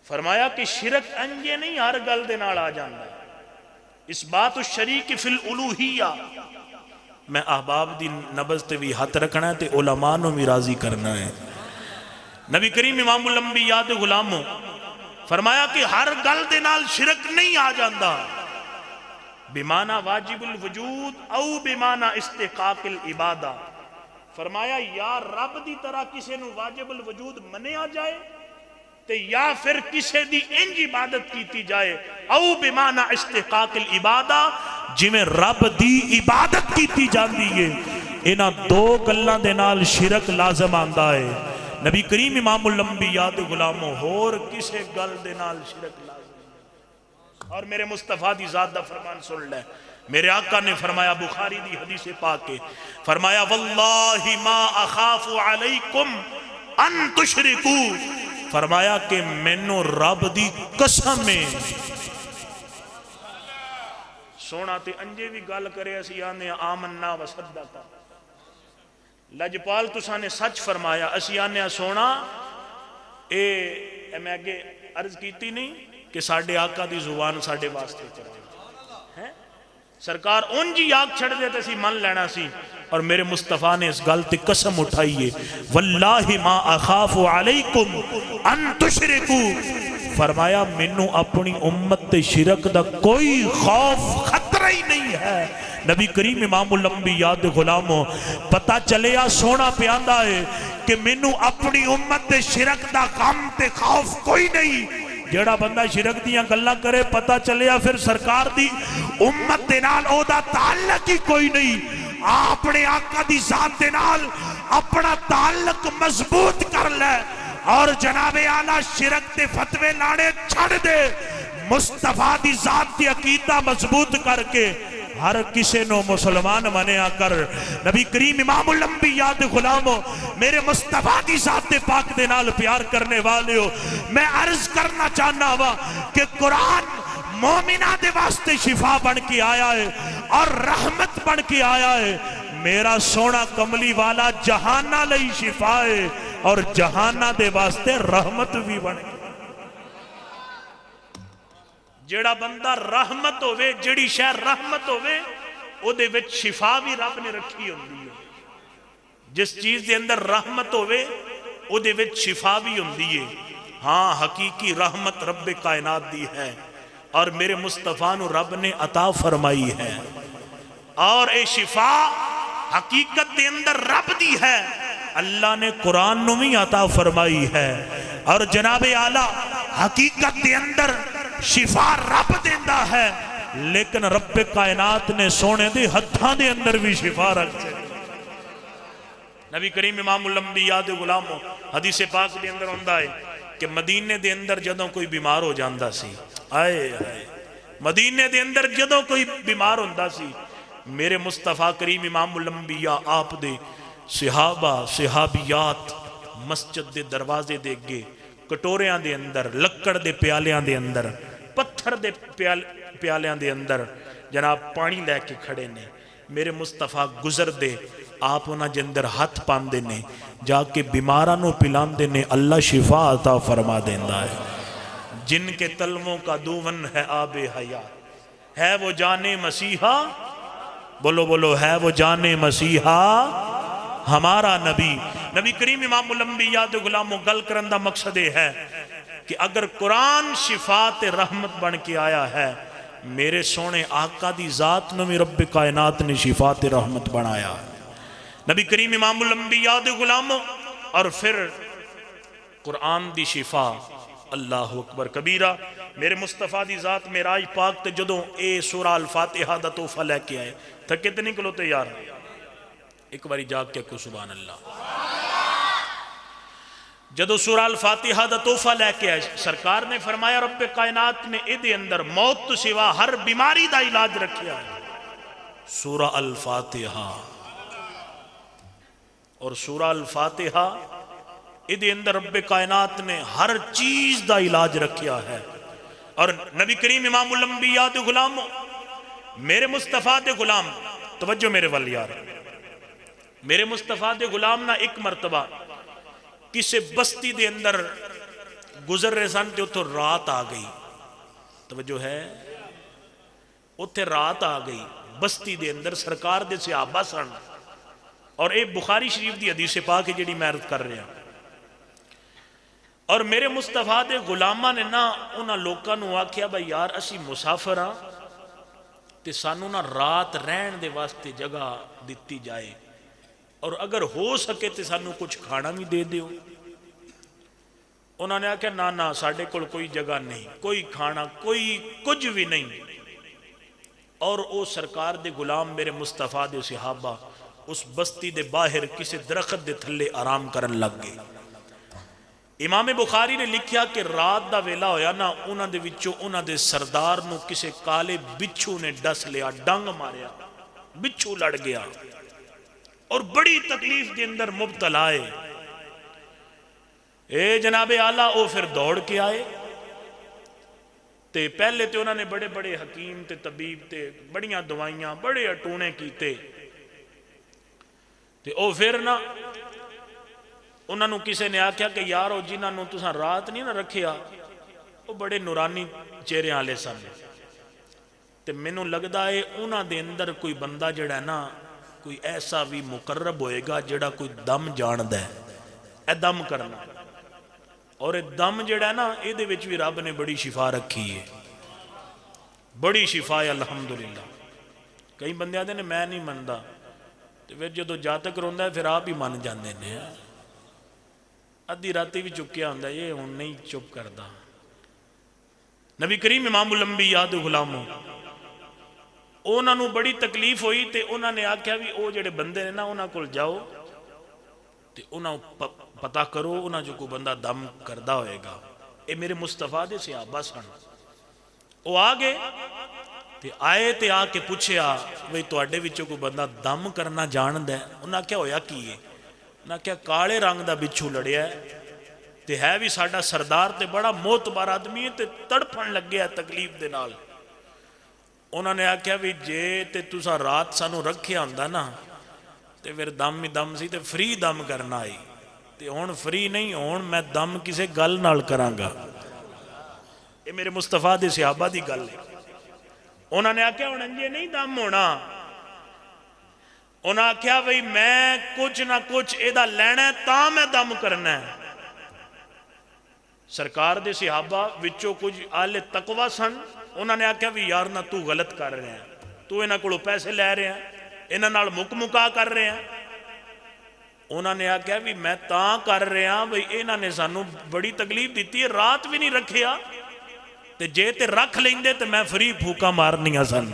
فرمایا کہ شرک انجے نہیں ہر گل دے نال آ جاندہ ہے. اثبات الشریک فی الالوہیہ میں احباب دی نبض تے بھی ہاتھ رکھنا ہے تے علماء نو بھی راضی کرنا ہے. نبی کریم امام الانبیاء دے غلاموں فرمایا کہ ہر گل دے نال شرک نہیں آ جاندہ بمعنی واجب الوجود او بمعنی استحقاق العبادہ. فرمایا یا رب دی طرح کسے نو واجب الوجود منیا جائے تے یا پھر کسے دی انج عبادت کیتی جائے او بمعنی استحقاق العبادہ جی میں رب دی عبادت کیتی جاندی ہے. انہاں دو گلاں دے نال شرک لازم آندہ ہے. نبی کریم امام الانبیاء دے غلاموں ہور کسے گل دے نال شرک لازم. اور میرے مصطفیٰ دی ذات دا فرمان سن لے. میرے آقا نے فرمایا بخاری دی حدیث پاک کے فرمایا واللہ ما اخاف علیکم ان تشرکو. فرمایا کہ مینوں رب دی قسم ہے سونا تے انجے بھی گل کرے اسی آنے آمنا و صدقا. لجپال تساں نے سچ فرمایا اسی آنے سونا اے میں اگے عرض کیتی نہیں کہ ساڑھے آقا دی زبان ساڑھے واسطے چڑھ جائے سرکار ان جی آگ چھڑ دیتے سی من لینا سی. اور میرے مصطفیٰ نے اس گل تے قسم اٹھائیے واللہ ما اخاف علیکم ان تشرکو. فرمایا منو اپنی امت تے شرک دا کوئی خوف خطرہ ہی نہیں ہے. نبی کریم امام الانبیاء دے غلاموں پتہ چلیا سونا پیاندہ ہے کہ منو اپنی امت تے شرک دا غم تے خوف کوئی نہیں. جیڑا بندہ شرک دیاں گلہ کرے پتہ چلیا پھر سرکار دی امت دے نال او دا تعلق ہی کوئی نہیں. اپنے آقا دی ذات دے نال اپنا تعلق مضبوط کر لے اور جناب اعلیٰ شرک تے فتوے لانے چھڑ دے. مصطفیٰ دی ذات دی عقیدہ مضبوط کر کے ہر کسے نو مسلمان منیا کر. نبی کریم امام الانبیاء دے غلاموں میرے مصطفیٰ دی ذات دے پاک دے نال پیار کرنے والے ہو میں عرض کرنا چاہنا ہوا کہ قرآن مومنہ دے واسطے شفا بن کے آیا ہے اور رحمت بن کے آیا ہے. میرا سونا کملی والا جہانہ لئی شفا ہے اور جہانہ دے واسطے رحمت بھی بن کے. جیڑا بندہ رحمت ہوئے جیڑی شہر رحمت ہوئے او دے وچ شفا بھی رب نے رکھی ہوندی ہے. جس چیز دے اندر رحمت ہوئے او دے وچ شفا بھی ہوندی ہے. ہاں حقیقی رحمت رب کائنات دی ہے اور میرے مصطفیٰ نو رب نے عطا فرمائی ہے اور اے شفا حقیقت دے اندر رب دی ہے. اللہ نے قرآن نو بھی عطا فرمائی ہے اور جناب اعلیٰ حقیقت دے اندر شفا رب دیندہ ہے لیکن رب کائنات نے سونے دے ہتھاں دے اندر بھی شفا رکھ سے. نبی کریم امام الانبیاء دے غلاموں حدیث پاک دے اندر ہوندہ ہے کہ مدینے دے اندر جدوں کوئی بیمار ہو جاندہ سی آئے مدینے دے اندر جدوں کوئی بیمار ہوندہ سی میرے مصطفیٰ کریم امام الانبیاء آپ دے صحابہ صحابیات مسجد دے دروازے دے گے کٹوریاں دے اندر لکڑ دے پیالیاں دے اندر پتھر دے پیالیاں دے اندر جناب پانی لے کے کھڑے نے. میرے مصطفیٰ گزر دے آپ انہاں جندر ہاتھ پاندے نے جا کے بیمارانوں پلاندے نے اللہ شفا عطا فرما دیندہ ہے. جن کے تلموں کا دون ہے آب حیات ہے وہ جان مسیحا. بولو بولو ہے وہ جان مسیحا ہمارا نبی. نبی کریم امام الانبیاء دے غلاموں گل کرن دا مقصد ہے کہ اگر قرآن شفاعت رحمت بن کے آیا ہے میرے سونے آقا دی ذات نو بھی رب کائنات نے شفا تے رحمت بنایا. نبی کریم امام الانبیاء دے غلام اور پھر قرآن دی شفا. اللہ اکبر کبیرہ. میرے مصطفیٰ دی ذات معراج پاک تے جدوں اے سورہ الفاتحہ دا تحفہ لے کے آئے تھکے تے نکلو تے یار ایک باری جاگ کے کو سبحان اللہ. جدو سورہ الفاتحہ دا تحفہ لے کے آئے سرکار نے فرمایا رب کائنات نے اے دے اندر موت تو سوا ہر بیماری دا علاج رکھیا ہے. سورہ الفاتحہ اور سورہ الفاتحہ اے دے اندر رب کائنات نے ہر چیز دا علاج رکھیا ہے. اور نبی کریم امام الانبیاء دے غلام میرے مصطفیٰ دے غلام توجہ میرے وال یار میرے مصطفیٰ دے غلام نہ ایک مرتبہ کسے بستی دے اندر گزر رہے سن تے اتھو رات آ گئی. توجہ ہے اتھے رات آ گئی بستی دے اندر سرکار دے صحابہ سن. اور ایک بخاری شریف دی حدیث پاک ہے جڑی میں عرض کر رہا. اور میرے مصطفیٰ دے غلامہ نے نا انہاں لوکاں نو آکھیا بھائی یار اسی مسافر ہاں تے سانو نا رات رہن دے واسطے جگہ دتی جائے اور اگر ہو سکے تے سانو کچھ کھانا بھی دے دیو. انہوں نے آکھیا نا نا ساڑھے کول کوئی جگہ نہیں کوئی کھانا کوئی کچھ بھی نہیں. اور او سرکار دے غلام میرے مصطفیٰ دے صحابہ اس بستی دے باہر کسی درخت دے تھلے آرام کرن لگ گئے. امام بخاری نے لکھیا کہ رات دا ویلا ہویا نا انہاں دے وچوں انہاں دے سردار نو کسے کالے بچھو نے ڈس لیا ڈنگ ماریا بچھو لڑ گیا اور بڑی تکلیف دے اندر مبتلا ہے. اے جناب اعلیٰ او پھر دوڑ کے آئے تے پہلے تے انہوں نے بڑے بڑے حکیم تے طبیب تے بڑیاں دوائیاں بڑے اٹونے کیتے تے او پھر نا انہوں نے کسے نے آکھیا کہ یارو جنہوں نے تساں رات نہیں نہ رکھیا وہ بڑے نورانی چہرے والے سن تے مینوں لگدا ہے انہاں دے اندر کوئی بندہ جڑا ہے نا کوئی ایسا بھی مقرب ہوئے گا جڑا کوئی دم جاندا ہے اے دم کرنا. اور اے دم جڑا ہے نا اے دے وچ بھی رب نے بڑی شفا رکھی ہے بڑی شفا ہے الحمدللہ. کئی بندے آدھے نے میں نہیں مندا تے پھر جدوں جاتک روندا ہے پھر آپ ہی من جاندے نے ادھی راتی بھی چکیا ہوندا یہ ہن نہیں چپ کردا. نبی کریم امام الانبیاء دے غلاموں انہاں نو بڑی تکلیف ہوئی تے انہاں نے آکھیا بھی او جڑے بندے نے نا انہاں کول جاؤ تے انہاں پتہ کرو انہاں جو کوئی بندہ دم کردا ہوئے گا. اے میرے مصطفیٰ دے صحابہ سن. او آگے تے آئے تے آ کے پوچھیا بھئی تواڈے وچوں کوئی بندہ دم کرنا جاندا ہے. انہاں کیا ہویا کی ہے نہ کیا کالے رنگ دا بچھو لڑیا ہے تے ہے بھی ساڈا سردار تے بڑا معتبر آدمی ہے تے تڑپن لگ گیا تکلیف دے نال. انہوں نے آکھیا بھی جے تے تساں رات سانو رکھیا ہوندا نا تے پھر دم ہی دم سی تے فری دم کرنا آئی تے ہن فری نہیں ہون میں دم کسے گل نال کراں گا. اے میرے مصطفیٰ دے صحابہ دی گل ہے. انہوں نے آکھیا ہن انجے نہیں دم ہونا. انہوں نے آکھیا بھئی میں کچھ نہ کچھ ایدہ لینا ہے تاں میں دم کرنا ہے. سرکار دے صحابہ وچوں کچھ آل تقوی سن. انہوں نے آکھیا بھی یار نہ تو غلط کر رہے ہیں تو انہاں کولوں پیسے لے رہے ہیں انہاں نال مکا کر رہے ہیں. انہوں نے آکھیا بھی میں تاں کر رہے ہیں بھئی انہاں نے سانو بڑی تکلیف دیتی ہے رات بھی نہیں رکھیا تے جے تے رکھ لیندے تے میں فری پھوکا مارنیاں سن.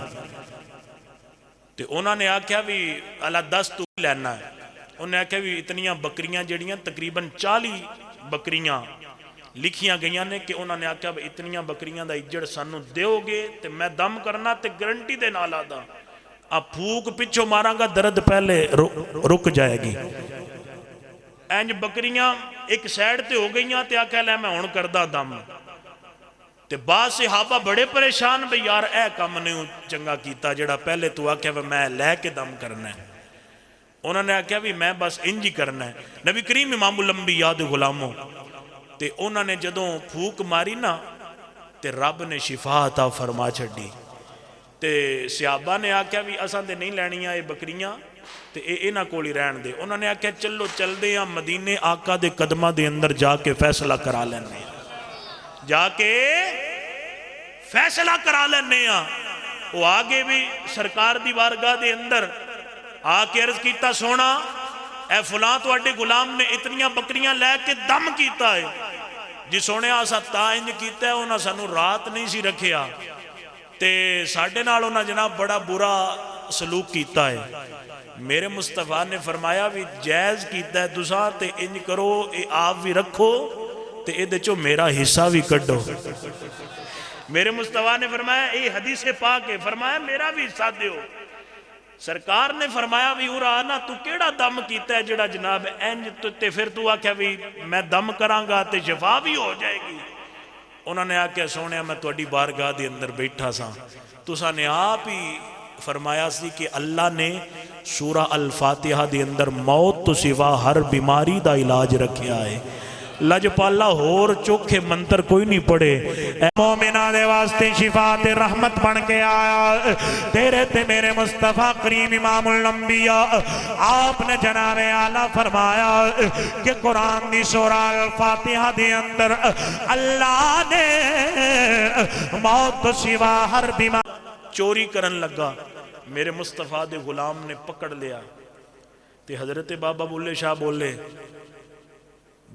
تے انہوں نے آکھیا بھی اللہ 10 تو لینا ہے. انہوں نے آکھیا بھی اتنیاں بکریاں جڑیاں تقریباً 40 بکریاں لکھیاں گئیاں نے کہ انہوں نے آکھیا بھی اتنیاں بکریاں دا اجڑ سانو دیو گے تے میں دم کرنا تے گرنٹی دے نال آدا آپ پھوک پچھو ماراں گا درد پہلے رک جائے گی. اینج بکریاں ایک سائیڈ تے ہو گئیاں تے آکھیا لے میں ہون کردہ دم تے بعض صحابہ بڑے پریشان بھی یار اے کم نہیں چنگا کیتا جڑا پہلے تو آکھیا بھی میں لے کے دم کرنا ہے. انہوں نے آکھیا بھی میں بس انجی کرنا ہے. نبی کریم امام الانبیاء دے غلاموں تے انہوں نے جدوں پھوک ماری نا تے رب نے شفا عطا فرما چھڑی. تے صحابہ نے آکھیا بھی اساں دے نہیں لینیاں اے بکریاں تے اے انہاں کول ہی رہن دے. انہوں نے آکھیا چلو چل دے ہاں مدینے آقا دے قدمہ دے اندر جا کے فیصلہ کرا لینے جا کے فیصلہ کرا لینے ہاں۔ وہ آگے بھی سرکار دی بارگاہ دے اندر آ کے عرض کیتا سونا اے فلاں تواڈے غلام نے اتنیاں بکریاں لے کے دم کیتا ہے جی سونے آسا تا انج کیتا ہے انہاں سانو رات نہیں سی رکھیا تے ساڈے نال انہاں جناب بڑا برا سلوک کیتا ہے۔ میرے مصطفیٰ نے فرمایا بھی جائز کیتا ہے تساں تے انج کرو اے آپ بھی رکھو تے اے دے چو میرا حصہ بھی کڈو۔ میرے مصطفیٰ نے فرمایا اے حدیث پاک ہے، فرمایا میرا بھی حصہ دیو۔ سرکار نے فرمایا بھی اورا نا تو کیڑا دم کیتا ہے جڑا جناب انج تے پھر تو آکھیا بھی میں دم کرانگا تے شفا بھی ہو جائے گی۔ انہوں نے آکھیا سونے میں تواڈی بارگاہ دے اندر بیٹھا سا تساں نے آپ ہی فرمایا سی کہ اللہ نے سورہ الفاتحہ دے اندر موت تو سوا ہر بیماری دا علاج رکھیا ہے۔ لجپالا ہور چوکھے منتر کوئی نہیں پڑے۔ اے مومنہ دے واسطے شفا تے رحمت بن کے آیا تیرے تے میرے مصطفیٰ کریم امام الانبیاء آپ نے جناب اعلیٰ فرمایا کہ قرآن دی سورہ الفاتحہ دے اندر اللہ نے موت تو سوا ہر بیماری چوری کرن لگا، میرے مصطفیٰ دے غلام نے پکڑ لیا تے حضرت بابا بولے شاہ بولے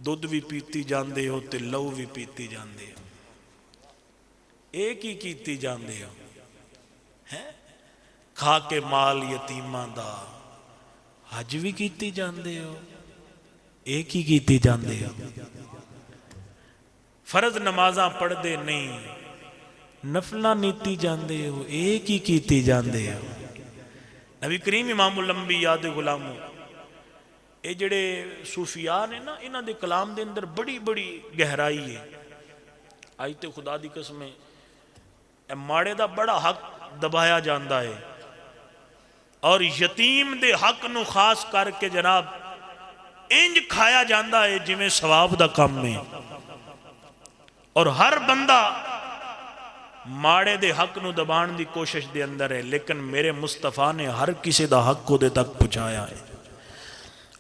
دودھ بھی پیتی جاندے ہو تے لو بھی پیتی جاندے ہو، ایک ہی کیتی جاندے ہو، کھا کے مال یتیماں دا حج بھی کیتی جاندے ہو، ایک ہی کیتی جاندے ہو، فرض نمازاں پڑھ دے نہیں نفلہ نیتی جاندے ہو، ایک ہی کیتی جاندے ہو۔ نبی کریم امام الانبیاء دے غلاموں اے جڑے صوفیاء نے نا انہاں دے کلام دے اندر بڑی بڑی گہرائی ہے۔ آئی تے خدا دی قسم اے ماڑے دا بڑا حق دبایا جاندا ہے اور یتیم دے حق نو خاص کر کے جناب انج کھایا جاندا ہے جی میں ثواب دا کام میں، اور ہر بندہ ماڑے دے حق نو دبان دی کوشش دے اندر ہے، لیکن میرے مصطفیٰ نے ہر کسی دا حق کو دے تک پہنچایا ہے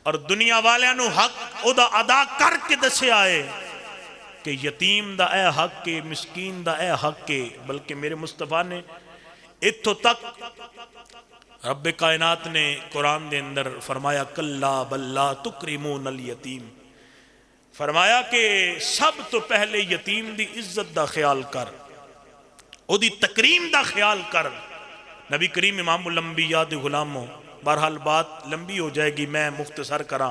اور دنیا والیاں نو حق او دا ادا کر کے دسے آئے کہ یتیم دا اے حق کے، مسکین دا اے حق کے، بلکہ میرے مصطفیٰ نے اتھو تک رب کائنات نے قرآن دے اندر فرمایا کلا بل لا تکرمون الیتیم، فرمایا کہ سب تو پہلے یتیم دی عزت دا خیال کر، او دی تکریم دا خیال کر۔ نبی کریم امام الانبیاء دے غلاموں بہرحال بات لمبی ہو جائے گی، میں مختصر کرا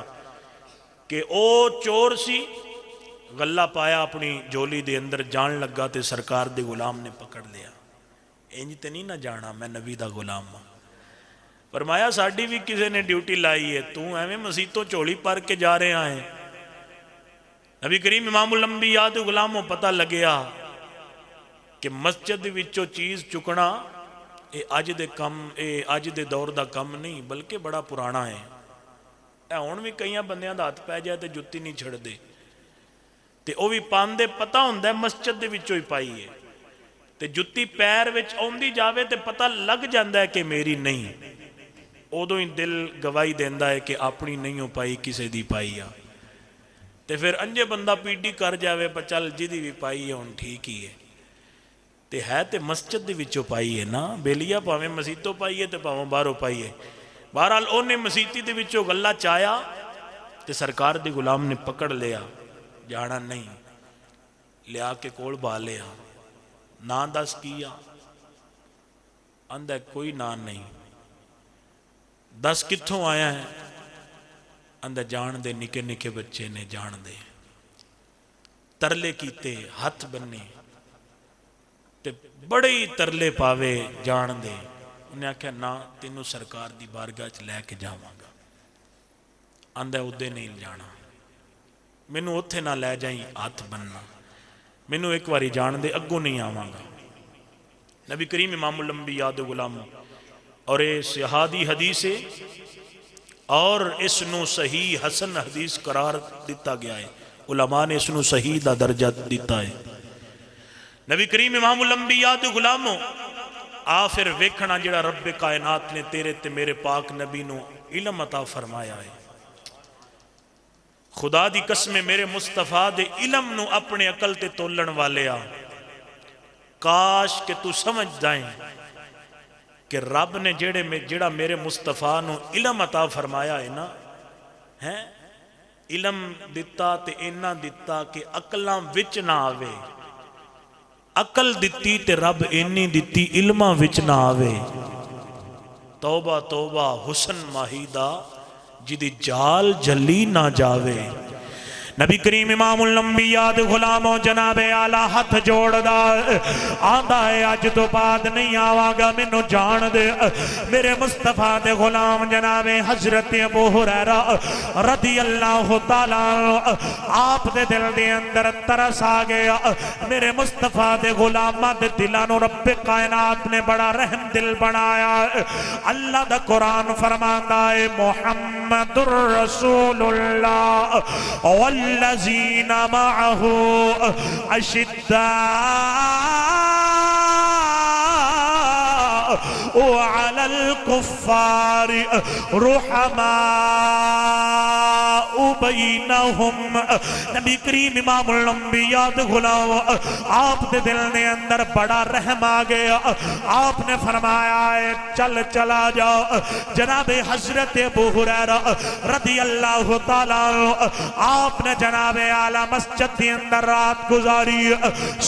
کہ او چور سی غلہ پایا اپنی جولی دے اندر جان لگا تے سرکار دے غلام نے پکڑ لیا، انج تے نہیں نہ جانا میں نبی دا غلام ہوں۔ فرمایا ساڑی بھی کسی نے ڈیوٹی لائی ہے، تو ایویں مسیتوں چولی پر کے جا رہے ہیں۔ نبی کریم امام الانبیاء دے غلاموں پتہ لگیا کہ مسجد وچوں چیز چکنا اے اج دے دور دا کم نہیں بلکہ بڑا پرانا ہے۔ اے ہن بھی کئیاں بندیاں دا ہاتھ پہ جائے تے جُتی نہیں چھڑ دے تے او بھی پاندے پتہ ہوندا ہے مسجد دے وچوں ہی پائی ہے تے جُتی پیر وچ اوندی جاوے تے پتہ لگ جاندا ہے کہ میری نہیں، اودوں ہی دل گواہی دیندا ہے کہ اپنی نہیں ہو پائی کسے دی پائی آ تے پھر انجے بندہ پیڈی کر جاوے پر چل جدی بھی پائی ہے ہن ٹھیک ہی ہے تے ہے تے مسجد دے وچوں پائی ہے نا، بیلیا پاویں مسیتوں پائی ہے تے پاویں باہروں پائی ہے۔ بہرحال اونے مسیتی دے وچوں غلہ چایا تے سرکار دی غلام نے پکڑ لیا، جانا نہیں، لیا کے کول با لیا، نام دس کیا، اندھا کوئی نام نہیں، دس کتھوں آیا ہے، اندھا جان دے نکے نکے بچے نے جان دے، ترلے کیتے ہاتھ بننے تے بڑے ہی ترلے پاوے جان دے، انہیں آکھا نا تینوں سرکار دی بارگاہ چ لے کے جاواں گا، اندھا ادھے نہیں جانا، مینوں اتھے نہ لے جائیں ہاتھ بننا، مینوں ایک واری جان دے اگوں نہیں آواں گا۔ نبی کریم امام الانبیاء دے غلاموں اور اے صحادی حدیث ہے اور اس نو صحیح حسن حدیث قرار دیتا گیا ہے، علماء نے اس نو صحیح دا درجہ دیتا ہے۔ نبی کریم امام الانبیاء دے غلاموں آخر ویکھنا جڑا رب کائنات نے تیرے تے میرے پاک نبی نو علم عطا فرمایا ہے، خدا دی قسم میرے مصطفیٰ دے علم نو اپنے عقل تے تولن والے آ کاش کہ تو سمجھ جائیں کہ رب نے جڑا میرے مصطفیٰ نو علم عطا فرمایا ہے نا، ہے علم دتا تے اینا دتا کہ عقلاں وچ نہ آوے، عقل دتی تے رب اینی دتی علماں وچ نہ آوے۔ توبہ توبہ حسن ماہیدہ جدی جال جلی نہ جاوے۔ نبی کریم امام الانبیاء دے غلاموں جناب اعلیٰ ہاتھ جوڑ دا آندہ ہے اج تو بعد نہیں آواگا منو جان دے میرے مصطفیٰ دے غلام جناب حضرت ابو ہریرہ رضی اللہ تعالیٰ آپ دے دل دے اندر ترس آگیا۔ میرے مصطفیٰ دے غلامہ دے دلانو رب کائنات نے بڑا رحم دل بنایا۔ اللہ دا قرآن فرماندہ ہے محمد الرسول اللہ والذین معه اشداء وعلى الكفار رحماء بینہم۔ نبی کریم امام الانبیاء دے غلام آپ دے دل نے اندر بڑا رحم آگیا۔ آپ نے فرمایا ہے چل چلا جاؤ۔ جناب حضرت ابو ہریرہ رضی اللہ تعالیٰ آپ نے جناب اعلیٰ مسجد کے اندر رات گزاری،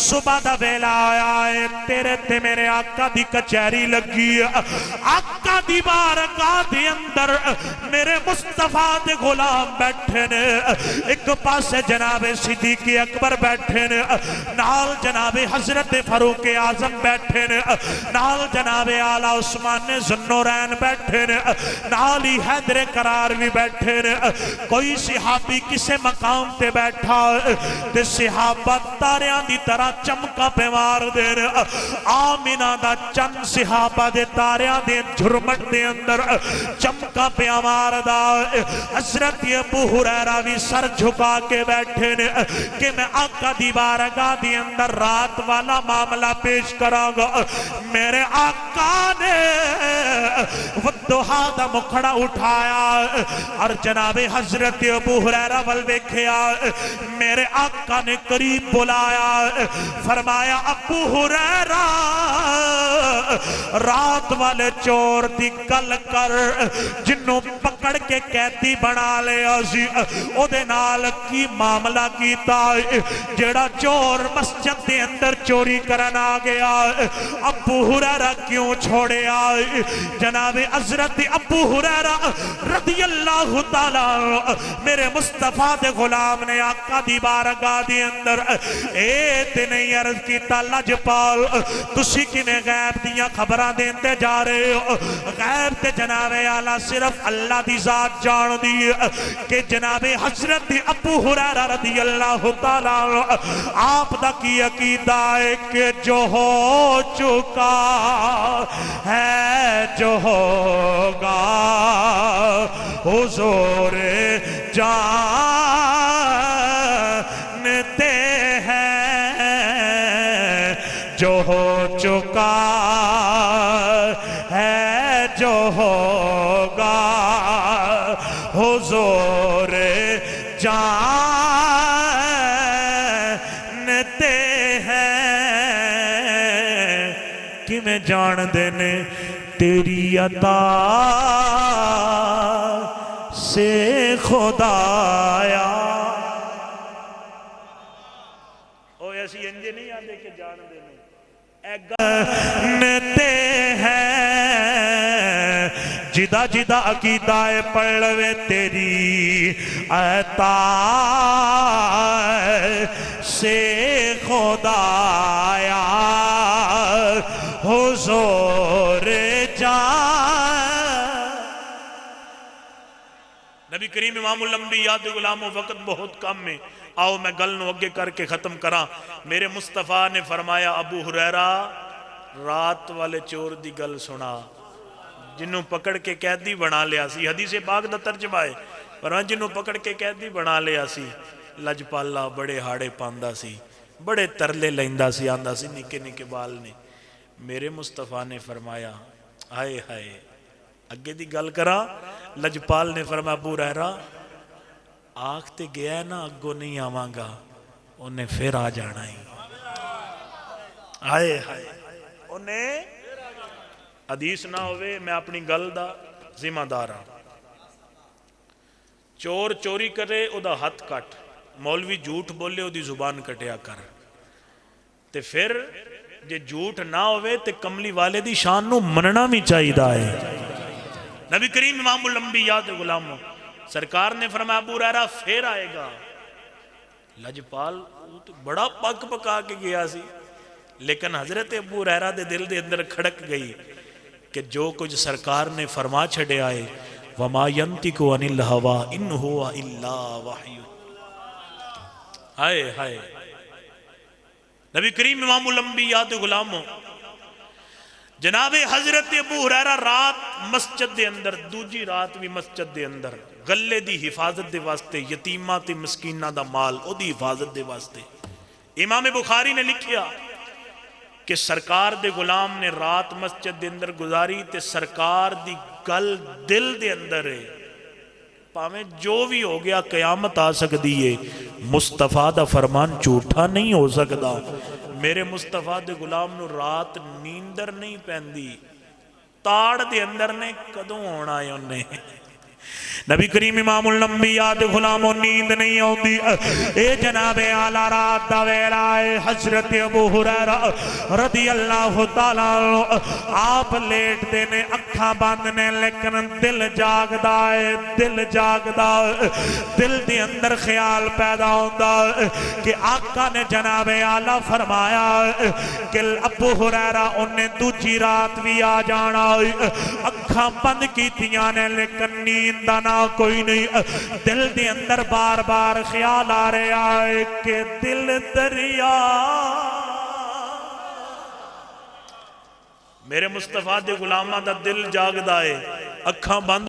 صبح دا ویلا آیا ہے تیرے تے میرے آقا دی کچہری لگی، آقا دی بارگاہ دے اندر میرے مصطفیٰ دے غلام بیٹھے نے، ایک پاسے جناب صدیق اکبر بیٹھے نے، نال جناب حضرت فاروق اعظم بیٹھے نے، نال جناب اعلیٰ عثمان ذوالنورین بیٹھے نے، نال ہی حیدر قرار بھی بیٹھے نے۔ کوئی صحابی کسے مقام تے بیٹھا تے صحابہ تاریاں دی طرح چمکا پہ مار دے نے، آمینہ دا چند صحابہ دے تاریاں دے جھرمٹ دے اندر چمکا پہ مار دا۔ حضرت ابو ہریرہ بھی سر جھکا کے بیٹھے نے کہ میں آقا دی بارگاہ دی اندر رات والا معاملہ پیش کراں گا۔ میرے آقا نے ودہا دا مکھڑا اٹھایا اور جناب حضرت ابو ہریرہ والویکھیا، میرے آقا نے قریب بلایا، فرمایا ابو ہریرہ رات والے چور دی گل کر جنوں پکڑ کے قیدی بنا لے آسی، او دے نال کی معاملہ کیتا جیڑا چور مسجد دے اندر چوری کرنا گیا، ابو ہریرہ کیوں چھوڑے آئے؟ جناب حضرت ابو ہریرہ رضی اللہ تعالیٰ میرے مصطفیٰ دے غلام نے آقا دی بارگاہ دی اندر تے نہیں عرض کیتا لجپال تسی کی میں غیب دیاں خبران دیندے جا رہے ہو؟ غیب تے جناب اعلیٰ صرف اللہ دی ذات جان دی کہ جناب حضرت ابو ہریرہ رضی اللہ تعالیٰ آپ دا کی عقیدہ ہے کہ جو ہو چکا ہے جو ہوگا حضور جانتے ہیں، جو ہو چکا ہے جو ہوگا حضور جانتے ہیں۔ کہ میں جان دینے تیری عطا سے خدایا۔ او ایسی انجے نہیں آدھے کہ جان دینے جانتے ہیں، جدا جدا عقیدہ پڑھ لوے تیری عطا سے خدایا حضور جان۔ نبی کریم امام الانبیاء دے غلاموں وقت بہت کم میں، آؤ میں گل نو اگے کر کے ختم کراں۔ میرے مصطفیٰ نے فرمایا ابو ہریرہ رات والے چور دی گل سنا جنہوں پکڑ کے قیدی بنا لیا سی، حدیث پاک دا ترجمہ ہے، فرمایا جنہوں پکڑ کے قیدی بنا لیا سی، لجپالا بڑے ہاڑے پاندا سی، بڑے ترلے لیندا سی، آندا سی نکے نکے بال نے۔ میرے مصطفیٰ نے فرمایا ہائے ہائے اگے دی گل کرا۔ لجپال نے فرمایا ابو ہریرہ آخ تے گیا ہے نا اگو نہیں آواں گا، انہیں پھر آ جانا ہی۔ آئے ہائے انہیں حدیث نہ ہوئے میں اپنی گل دا ذمہ دار ہاں. چور چوری کرے او دا ہاتھ کٹ، مولوی جھوٹ بولے او دی زبان کٹیا کر. تے پھر جے جھوٹ نہ ہوئے تے کملی والے دی شان نو مننا بھی چاہیے ہے. نبی کریم امام الانبیاء دے غلاموں سرکار نے فرمایا ابو ہریرہ پھر آئے گا. لجپال بڑا پک پکا کے گیا سی، لیکن حضرت ابو ہریرہ دے دل دے اندر کھڑک گئی کہ جو کچھ سرکار نے فرما چھڑے آئے وَمَا يَنْتِقُ عَنِ الْهَوَىٰ إِنْ هُوَ إِلَّا وَحْيٌ. ہائے ہائے نبی کریم امام الانبیاء دے غلاموں جناب حضرت ابو ہریرہ رات مسجد دے اندر، دوجی رات بھی مسجد دے اندر گلے دی حفاظت دے واسطے، یتیمہ تے مسکینہ دا مال او دی حفاظت دے واسطے. امام بخاری نے لکھیا کہ سرکار دے غلام نے رات مسجد دے اندر گزاری تے سرکار دی گل دل دے اندر ہے. پاویں جو بھی ہو گیا قیامت آ سکتی ہے، مصطفیٰ دا فرمان جھوٹا نہیں ہو سکتا. میرے مصطفیٰ دے غلام نو رات نیندر نہیں پہندی، تاڑ دے اندر نے کدوں ہونا ہے انہیں. نبی کریم امام الانبیاء دے غلاموں نیند نہیں ہوندی. اے جناب اعلیٰ رات دا ویلا ہے. حضرت ابو ہریرہ رضی اللہ تعالیٰ عنہ آپ لیٹ دینے اکھاں باندھنے لیکن دل جاگدا ہے، دل جاگدا ہے. دل دے اندر خیال پیدا ہوندا ہے کہ آقا نے جناب اعلیٰ فرمایا کہ ابو ہریرہ انہیں دوجی رات بھی آ جانا ہے. اکھاں بند کیتیاں نے لیکن نیند نہ کوئی نہیں. دل دے اندر بار بار خیال آ رہے آئے کہ دل دریا میرے مصطفیٰ دے غلامہ دا دل جاگدا ہے. اکھاں بند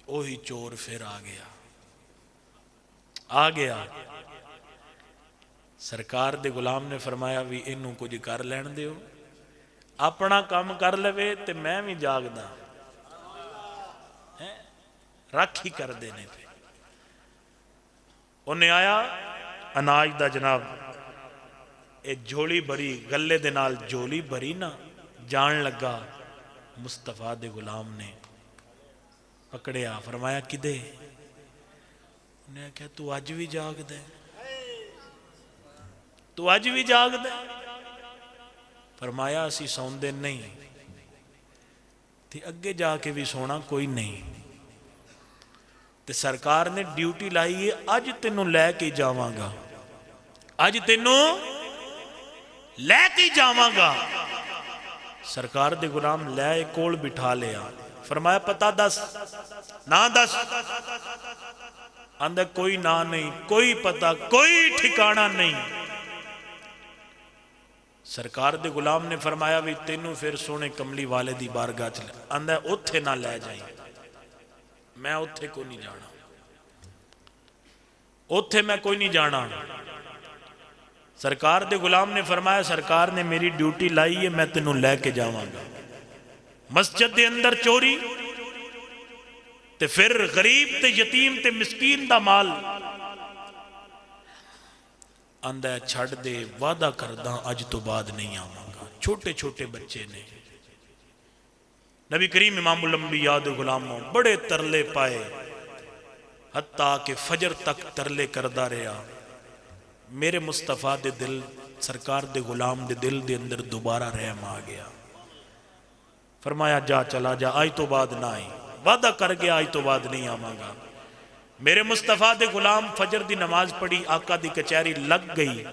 اوہی چور پھر آ گیا. سرکار دے غلام نے فرمایا بھی انہوں کچھ کر لین دیو، اپنا کام کر لوے تے میں بھی جاگدا. راکھی کر دینے پہ انہیں آیا اناج دا جناب ایک جھولی بھری گلے دے نال جھولی بھری نا جان لگا. مصطفیٰ دے غلام نے پکڑیا فرمایا کدے؟ انہیں کہا تو آج بھی جاگ دے، تو آج بھی جاگ دے. فرمایا اسی سون دے نہیں تھی، اگے جا کے بھی سونا کوئی نہیں. تے سرکار نے ڈیوٹی لائی ہے اج تینوں لے کے جاواں گا، اج تینوں لے کے جاواں گا. سرکار دے غلام لے کول بٹھا لیا. فرمایا پتہ دس، نہ دس. اندر کوئی نہ نہیں، کوئی پتہ، کوئی ٹھکانہ نہیں. سرکار دے غلام نے فرمایا بھی تینوں پھر سونے کملی والے دی بارگاہ چلے. اندر اتھے نہ لے جائیں، میں اتھے کو نہیں جانا، اتھے میں کوئی نہیں جانا. سرکار دے غلام نے فرمایا سرکار نے میری ڈیوٹی لائی ہے، میں تینوں لے کے جاواں گا. مسجد دے اندر چوری تے پھر غریب تے یتیم تے مسکین دا مال. اندھا چھڑ دے، وعدہ کردہ اج تو بعد نہیں آواں گا. چھوٹے چھوٹے بچے نے. نبی کریم امام الانبیاء دے غلاموں بڑے ترلے پائے، حتیٰ کہ فجر تک ترلے کردہ رہا. میرے مصطفیٰ دے دل، سرکار دے غلام دے دل دے اندر دوبارہ رحم آ گیا. فرمایا جا چلا جا، آج تو بعد نہ آئی. وعدہ کر گیا آج تو بعد نہیں آواں گا. میرے مصطفیٰ دے غلام فجر دی نماز پڑھی، آقا دی کچہری لگ گئی.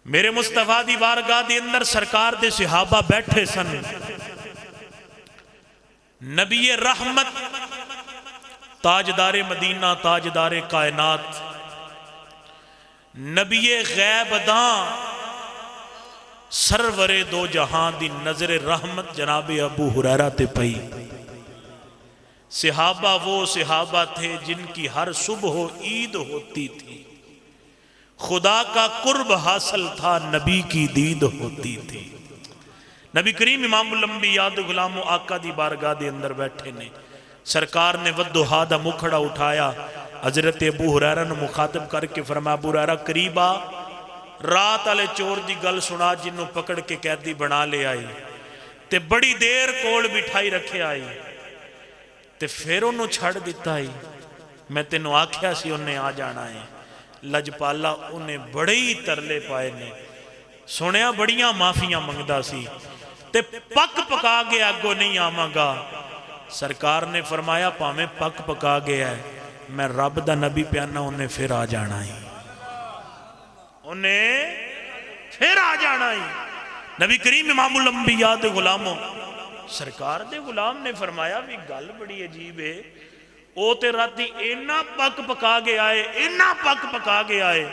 میرے مصطفیٰ دی بارگاہ دی اندر سرکار دے صحابہ بیٹھے سن. نبی رحمت، تاجدار مدینہ، تاجدار کائنات، نبی غیب داں، سرور دو جہاں دی نظر رحمت جناب ابو ہریرہ تے پئی. صحابہ وہ صحابہ تھے جن کی ہر صبح عید ہوتی تھی. خدا کا قرب حاصل تھا، نبی کی دید ہوتی تھی. نبی کریم امام الانبیاء دے غلاموں آقا دی بارگاہ دے اندر بیٹھے نے. سرکار نے ودھوہا دا مکھڑا اٹھایا، حضرت ابو ہریرہ نے مخاطب کر کے فرمایا ابو ہریرہ قریب آ، رات والے چور دی گل سنا جنوں پکڑ کے قیدی بنا لے آئی تے بڑی دیر کول بٹھائی رکھے آئی تے پھر انہوں چھڑ دیتا ہی میں تینوں آکھیا سی انہیں آ جانا ہے لجپالا انہیں بڑے ہی ترلے پائے نے سنیا بڑیاں معافیاں منگدا سی تے پک پکا گیا اگو نہیں آواں گا سرکار نے فرمایا پاویں پک پکا گیا ہے میں رب دا نبی پیانا انہیں پھر آ جانا ہی انہیں پھر آ جانا ہی نبی کریم امام الانبیاء دے غلاموں سرکار دے غلام نے فرمایا بھی گل بڑی عجیب ہے او تے راتی اینا پک پکا گیا ہے اینا پک پکا گیا ہے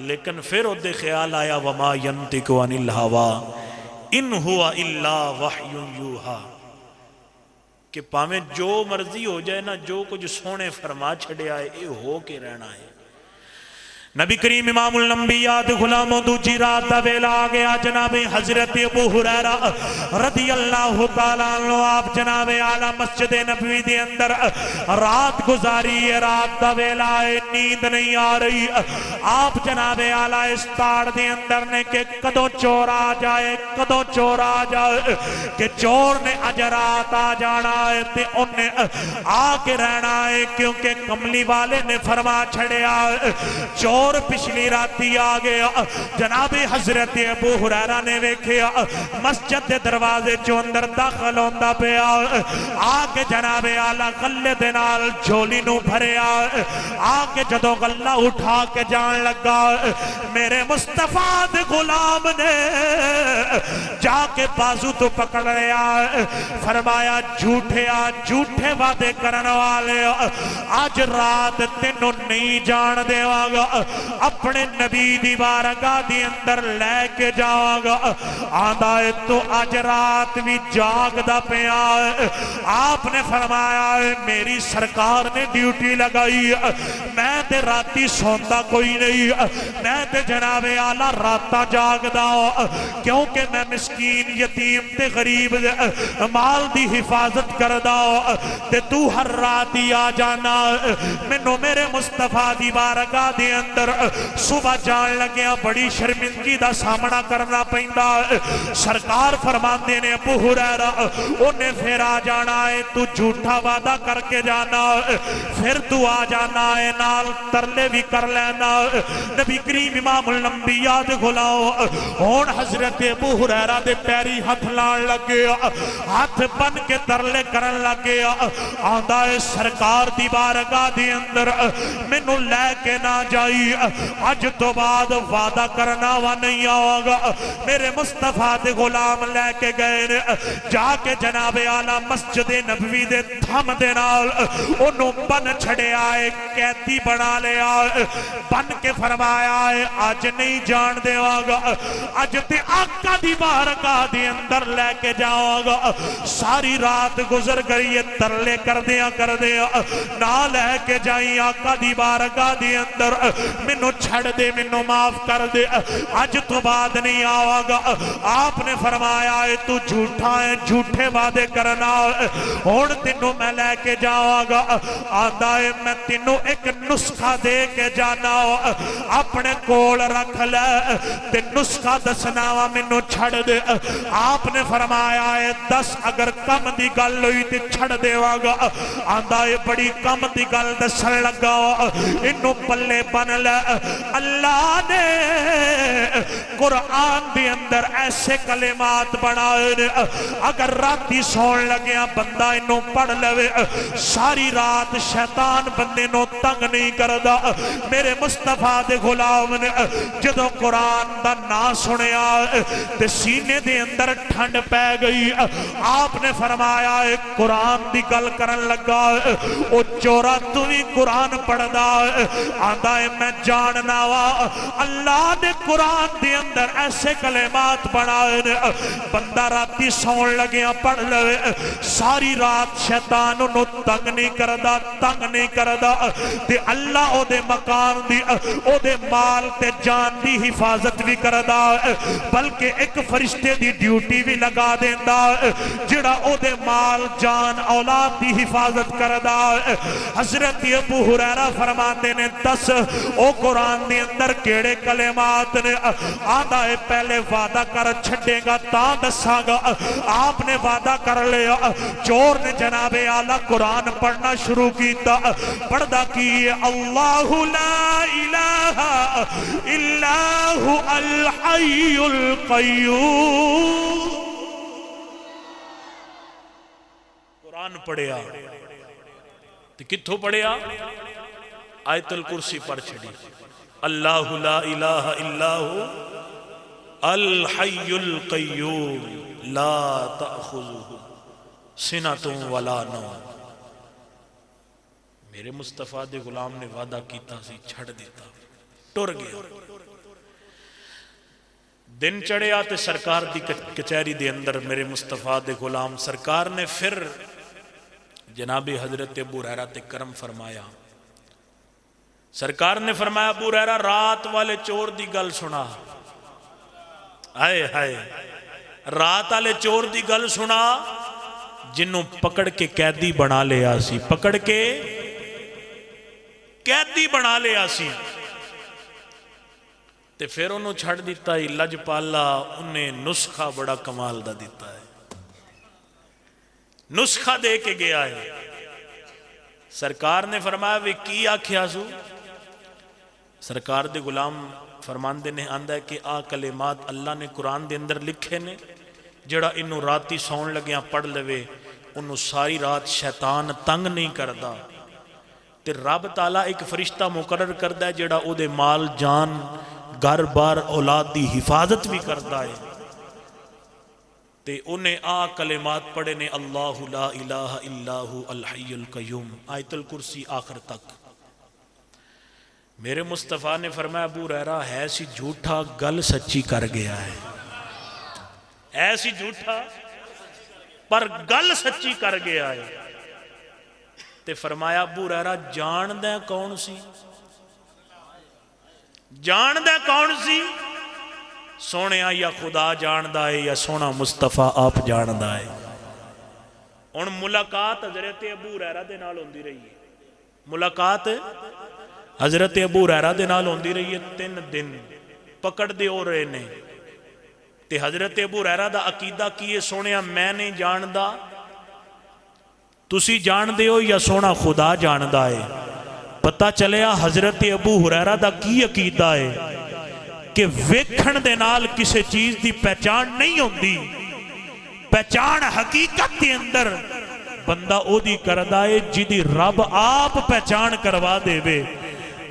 لیکن پھر او دے خیال آیا وما ینطق عن الہوى ان ہوا الا وحی یوحا کہ پاویں جو مرضی ہو جائے نا جو کچھ سونے فرما چھڑے آئے اے ہو کے رہنا ہے نبی کریم امام الانبیاء دے غلاموں دوجی رات دا ویلا آ گیا جناب حضرت ابو ہریرہ رضی اللہ تعالیٰ عنہ آپ جناب اعلیٰ مسجد نبوی دے اندر رات گزاری ہے رات دا ویلا ہے نیند نہیں آ رہی آپ جناب اعلیٰ اس تاڑ دے اندر نے کہ کدو چور آ جائے کدو چور آ جائے کہ چور نے اج رات آ جانا ہے تے انہیں آ کے رہنا ہے کیونکہ کملی والے نے فرما چھڑیا چور اور پچھلی راتی آ گیا جناب حضرت ابو ہریرہ نے ویکھیا مسجد دے دروازے چوں اندر داخل ہوندا پیا آ کے جناب اعلیٰ غلے دے نال جھولی نو بھریا آ کے جدوں غلہ اٹھا کے جان لگا میرے مصطفیٰ دے غلام نے جا کے بازو تو پکڑ لیا فرمایا جھوٹے وعدے کرن والے آج رات تینوں نہیں جان دیواں گا اپنے نبی دی بارگاہ دی اندر لے کے جاواں گا آندا ہے تو آج رات بھی جاگ دا پیا آپ نے فرمایا میری سرکار نے ڈیوٹی لگائی میں تے راتی سوندا کوئی نہیں میں تے جناب اعلیٰ راتا جاگ دا کیونکہ میں مسکین یتیم تے غریب مال دی حفاظت کردا تے تو ہر رات ہی آ جانا مینوں میرے مصطفیٰ دی بارگاہ دی اندر صبح جان لگیا بڑی شرمندگی دا سامنا کرنا پیندا سرکار فرماندے نے ابو ہریرہ انہیں پھر آ جانا ہے تو جھوٹا وعدہ کر کے جانا پھر تو آ جانا ہے نال ترلے بھی کر لینا نبی کریم امام الانبیاء دے غلام ہون حضرت ابو ہریرہ دے پیری ہاتھ لان لگے ہاتھ بن کے ترلے کرن لگے آندا ہے سرکار دی بارگاہ دی اندر مینوں لے کے نہ جائی اج تو بعد وعدہ کرنا وا نہیں آگا میرے مصطفیٰ دے غلام لے کے گئے جا کے جناب اعلیٰ مسجد نبوی دے تھم دے نال انہوں بن چھڑے آئے قیدی بنا لے آئے بن کے فرمایا ہے آج نہیں جان دے آگا آج تے آقا دی بارگاہ دی اندر لے کے جاؤ گا ساری رات گزر گئی ترلے کر دیا نہ لے کے جائیں آقا دی بارگاہ دی اندر منو چھڑ دے منو معاف کر دے آج تو بعد نہیں آوا گا آپ نے فرمایا ہے تو جھوٹا ہے جھوٹے وعدے کرنا ہون تینوں میں لے کے جاؤں گا آدھا ہے میں تینوں ایک نسخہ دے کے جانا اپنے کول رکھ لے تے نسخہ دسنا منو چھڑ دے آپ نے فرمایا ہے 10 اگر کم دی گل ہوئی تے چھڑ دے گا آدھا ہے بڑی کم دی گل دسن لگا انہوں پلے بن لے اللہ نے قرآن دی اندر ایسے کلمات بنائے اگر راتی سون لگیا بندہ انہوں پڑھ لے ساری رات شیطان بندے نو تنگ نہیں کردا میرے مصطفیٰ دے غلام نے جدو قرآن دا نا سنیا تے سینے دے اندر ٹھنڈ پہ گئی آپ نے فرمایا قرآن دی گل کرن لگا او چورا تو بھی قرآن پڑھ دا آدھا ہے میں جاننا وا اللہ نے قرآن دے اندر ایسے کلمات بنائے بندہ راتی سون لگیا پڑھ لے ساری رات شیطان انہوں تنگ نہیں کردا تے اللہ او دے مکان دی او دے مال تے جان دی حفاظت بھی کردا بلکہ ایک فرشتے دی ڈیوٹی بھی لگا دیندا جڑا او دے مال جان اولاد دی حفاظت کردا حضرت ابو ہریرہ فرماتے نے 10 او قرآن دے اندر کیڑے کلمات نے آدھا ہے پہلے وعدہ کر چھڑے گا تاں دساں گا آپ نے وعدہ کر لیا چور نے جناب اعلیٰ قرآن پڑھنا شروع کیتا پڑھدا کی اللہ لا الہ الا هو الحی القیوم قرآن پڑھیا تو کتھوں پڑھیا آیت الکرسی پر چھڑی اللہ لا الہ الا هو الحی القیوم لا تأخذہ سنۃ ولا نوم میرے مصطفیٰ دے غلام نے وعدہ کیتا سی چھڑ دیتا ٹر گیا دن چڑھے آتے سرکار دی کچہری دے اندر میرے مصطفیٰ دے غلام سرکار نے پھر جناب حضرت ابو ہریرہ تے کرم فرمایا سرکار نے فرمایا ابو ہریرہ رات والے چور دی گل سنا آئے ہائے رات والے چور دی گل سنا جنوں پکڑ کے قیدی بنا لیا سی پکڑ کے قیدی بنا لیا سی تے پھر انہوں چھڑ دیتا ہی لجپالا انہیں نسخہ بڑا کمال دا دیتا ہے نسخہ دے کے گیا ہے سرکار نے فرمایا وی کی آکھیا سو سرکار دے غلام فرماندے نے آندہ ہے کہ آ کلمات اللہ نے قرآن دے اندر لکھے نے جڑا انہوں راتی سون لگیاں پڑھ لوے انہوں ساری رات شیطان تنگ نہیں کردہ تے رب تعالیٰ ایک فرشتہ مقرر کردہ ہے جڑا او دے مال جان گھر بار اولاد دی حفاظت بھی کردہ ہے تے انہیں آ کلمات پڑھے نے اللہ لا الہ الا هو الحی القیوم آیت الکرسی آخر تک میرے مصطفیٰ نے فرمایا ابو ہریرہ ہے سی جھوٹا گل سچی کر گیا ہے ایسی جھوٹا پر گل سچی کر گیا ہے تے فرمایا ابو ہریرہ جان دے کون سی جان دے کون سی سونے یا خدا جان دا ہے یا سونا مصطفیٰ آپ جان دا ہے ان ملاقات حضرت ابو ہریرہ دے نال ہوندی رہی ہے ملاقات حضرت ابو ہریرہ دے نال ہوندی رہی ہے 3 دن پکڑ دے ہو رہے نے تے حضرت ابو ہریرہ دا عقیدہ کیے سونیا میں نہیں جاندا تسی جان دے ہو یا سونا خدا جاندا ہے پتہ چلیا حضرت ابو ہریرہ دا کی عقیدہ ہے کہ ویکھن دے نال کسے چیز دی پہچان نہیں ہوندی پہچان حقیقت دے اندر بندہ او دی کردہ ہے جدی رب آپ پہچان کروا دے وے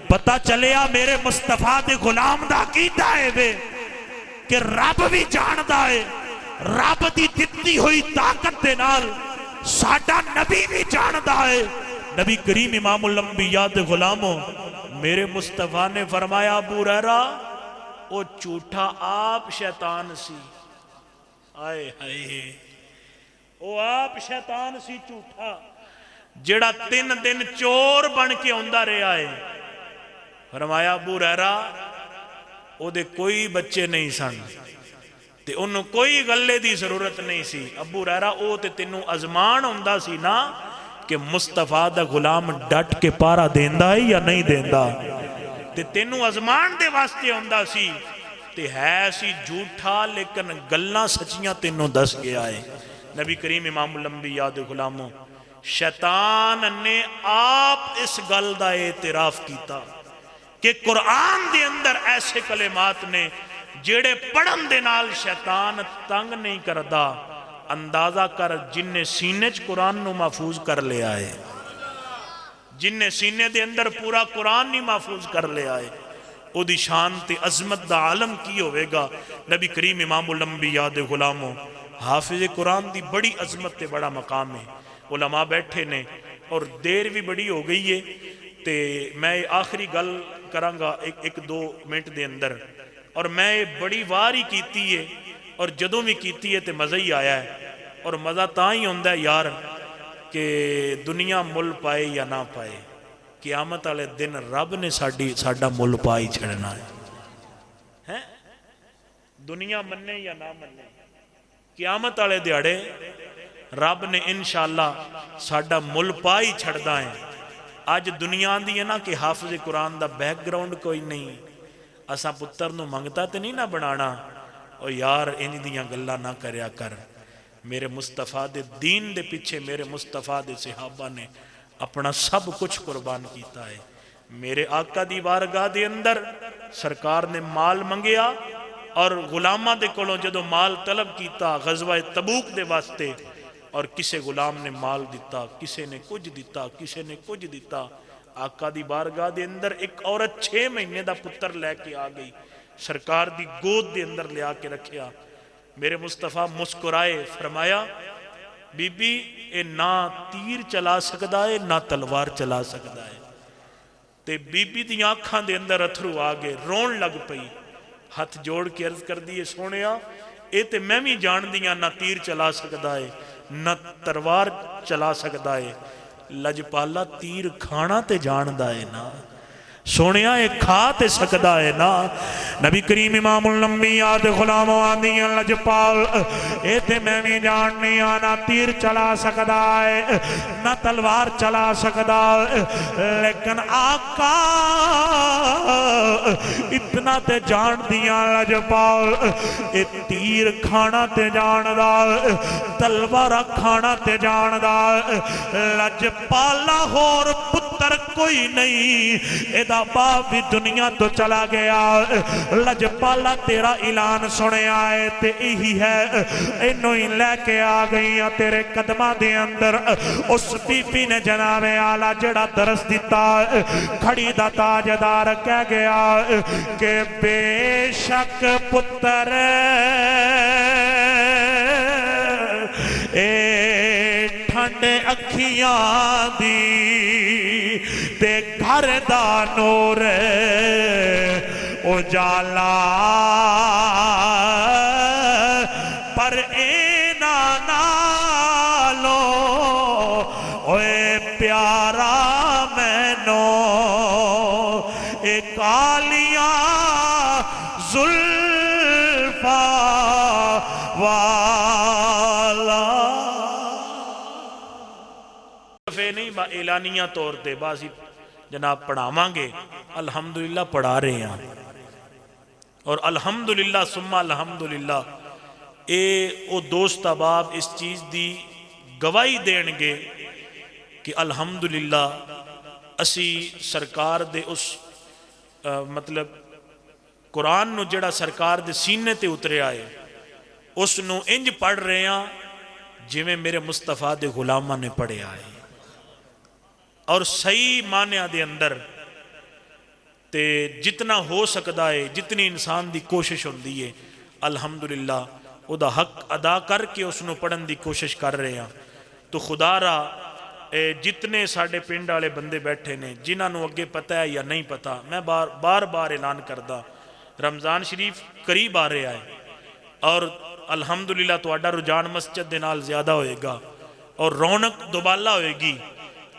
پتہ چلیا میرے مصطفیٰ دے غلام دا عقیدہ ہے وے کہ رب بھی جاندہ ہے رب دی دتی ہوئی طاقت دے نال ساڈا نبی بھی جاندہ ہے نبی کریم امام الانبیاء دے غلاموں میرے مصطفیٰ نے فرمایا ابو ہریرہ او جھوٹا آپ شیطان سی آئے ہائے او آپ شیطان سی جھوٹا جڑا 3 دن چور بن کے ہوندہ رہا ہے فرمایا ابو ہریرہ او دے کوئی بچے نہیں سن تے انہوں کوئی غلے دی ضرورت نہیں سی ابو ہریرہ او تے تینوں ازمان ہوندہ سی نا کہ مصطفیٰ دا غلام ڈٹ کے پارا دیندہ ہے یا نہیں دیندہ تے تینوں ازمان دے واسطے ہوندہ سی تے ہے سی جھوٹا لیکن گلنا سچیاں تینوں دس گیا ہے نبی کریم امام الانبیاء دے غلاموں شیطان نے آپ اس گل دا اعتراف کیتا کہ قرآن دے اندر ایسے کلمات نے جیڑے پڑھن دے نال شیطان تنگ نہیں کردہ اندازہ کر جن نے سینے چ قرآن نو محفوظ کر لیا ہے جن نے سینے دے اندر پورا قرآن نہیں محفوظ کر لیا ہے او دی شان تے عظمت دا عالم کی ہوئے گا نبی کریم امام الانبیاء دے غلاموں حافظ قرآن دی بڑی عظمت تے بڑا مقام ہے علماء بیٹھے نے اور دیر بھی بڑی ہو گئی ہے تے میں آخری گل کرانگا 1-2 منٹ دے اندر اور میں بڑی واری کیتی ہے اور جدوں بھی کیتی ہے تے مزہ ہی آیا ہے اور مزہ تاں ہی ہوندہ ہے یار کہ دنیا مل پائے یا نہ پائے قیامت والے دن رب نے ساڈا مل پائی چھڑنا ہے دنیا مننے یا نہ مننے، قیامت والے دیہڑے رب نے انشاءاللہ ساڈا مل پا ہی چھڑدا ہے۔ اج دنیا دی ہے نا کہ حافظ قرآن دا بیک گراؤنڈ کوئی نہیں، اساں پتر نو منگتا تے نہیں نہ بنانا، او یار انہی دیاں گلاں نہ کریا کر۔ میرے مصطفیٰ دے دین دے پیچھے میرے مصطفیٰ دے صحابہ نے اپنا سب کچھ قربان کیتا ہے۔ میرے آقا دی بارگاہ دے اندر سرکار نے مال منگیا، اور غلامہ دے کولوں جدو مال طلب کیتا غزوہ تبوک دے واسطے، اور کسے غلام نے مال دیتا، کسے نے کچھ دیتا، کسے نے کچھ دیتا۔ آقا دی بارگاہ دے اندر ایک عورت 6 مہینے دا پتر لے کے آ گئی، سرکار دی گود دے اندر لے آ کے رکھیا۔ میرے مصطفیٰ مسکرائے، فرمایا بی بی اے نہ تیر چلا سکدا ہے نہ تلوار چلا سکدا ہے۔ تے بی بی دی آنکھاں دے اندر اتھرو آ گئے، رون لگ پئی، ہاتھ جوڑ کے عرض کر دیے سونیا اے تے میں بھی جان دیاں نہ تیر چلا سکدا ہے نہ تلوار چلا سکدا ہے، لجپالا تیر کھانا تے جاندا ہے نا، سونیا اے کھا تے سکدا ہے نا۔ نبی کریم امام الانبیاء دے غلام آندیاں لجپال اے تے میں بھی جاننی نہ تیر چلا سکدا ہے نہ تلوار چلا سکدا ہے، لیکن آقا اتنا تے جان دیاں لجپال اے تیر کھانا تے جاندا ہے، تلوار کھانا تے جاندا ہے۔ لجپالا ہور پتر کوئی نہیں، اے دا باپ بھی دنیا تو چلا گیا، لجپالا تیرا اعلان سنے آئے تے یہی ہے، انہوں ہی لے کے آ گئی تیرے قدمہ دے اندر۔ اس بی بی نے جناب اعلیٰ جڑا درس دیتا کھڑی دا تاجدار کہہ گیا کہ بے شک پتر اے ٹھنڈے اکھیاں دی تے گھر دا نور اجالا، پر اینا نالو اوے پیارا مینو اے کالیاں زلفا والا۔ نہیں با اعلانیہ طور تے بازی جناب پڑھا گے، الحمدللہ پڑھا رہے ہیں، اور الحمدللہ ثم الحمدللہ اے او دوست احباب اس چیز دی گواہی دین گے کہ الحمدللہ اسی سرکار دے اس مطلب قرآن نو جڑا سرکار دے سینے تے اترے آئے اس نو انج پڑھ رہے ہیں جویں میرے مصطفیٰ دے غلامہ نے پڑھے آئے، اور صحیح معنی دے اندر تے جتنا ہو سکتا ہے، جتنی انسان دی کوشش ہوندی ہے، الحمدللہ او دا حق ادا کر کے اس نو پڑھن دی کوشش کر رہے ہیں۔ تو خدا را جتنے ساڑھے پنڈ والے بندے بیٹھے نے جنہاں نو اگے پتہ ہے یا نہیں پتہ، میں بار بار اعلان کردہ رمضان شریف قریب آ رہے آئے، اور الحمدللہ تو اڈا رجان مسجد دے نال زیادہ ہوئے گا اور رونق دوبالا ہوئے گی،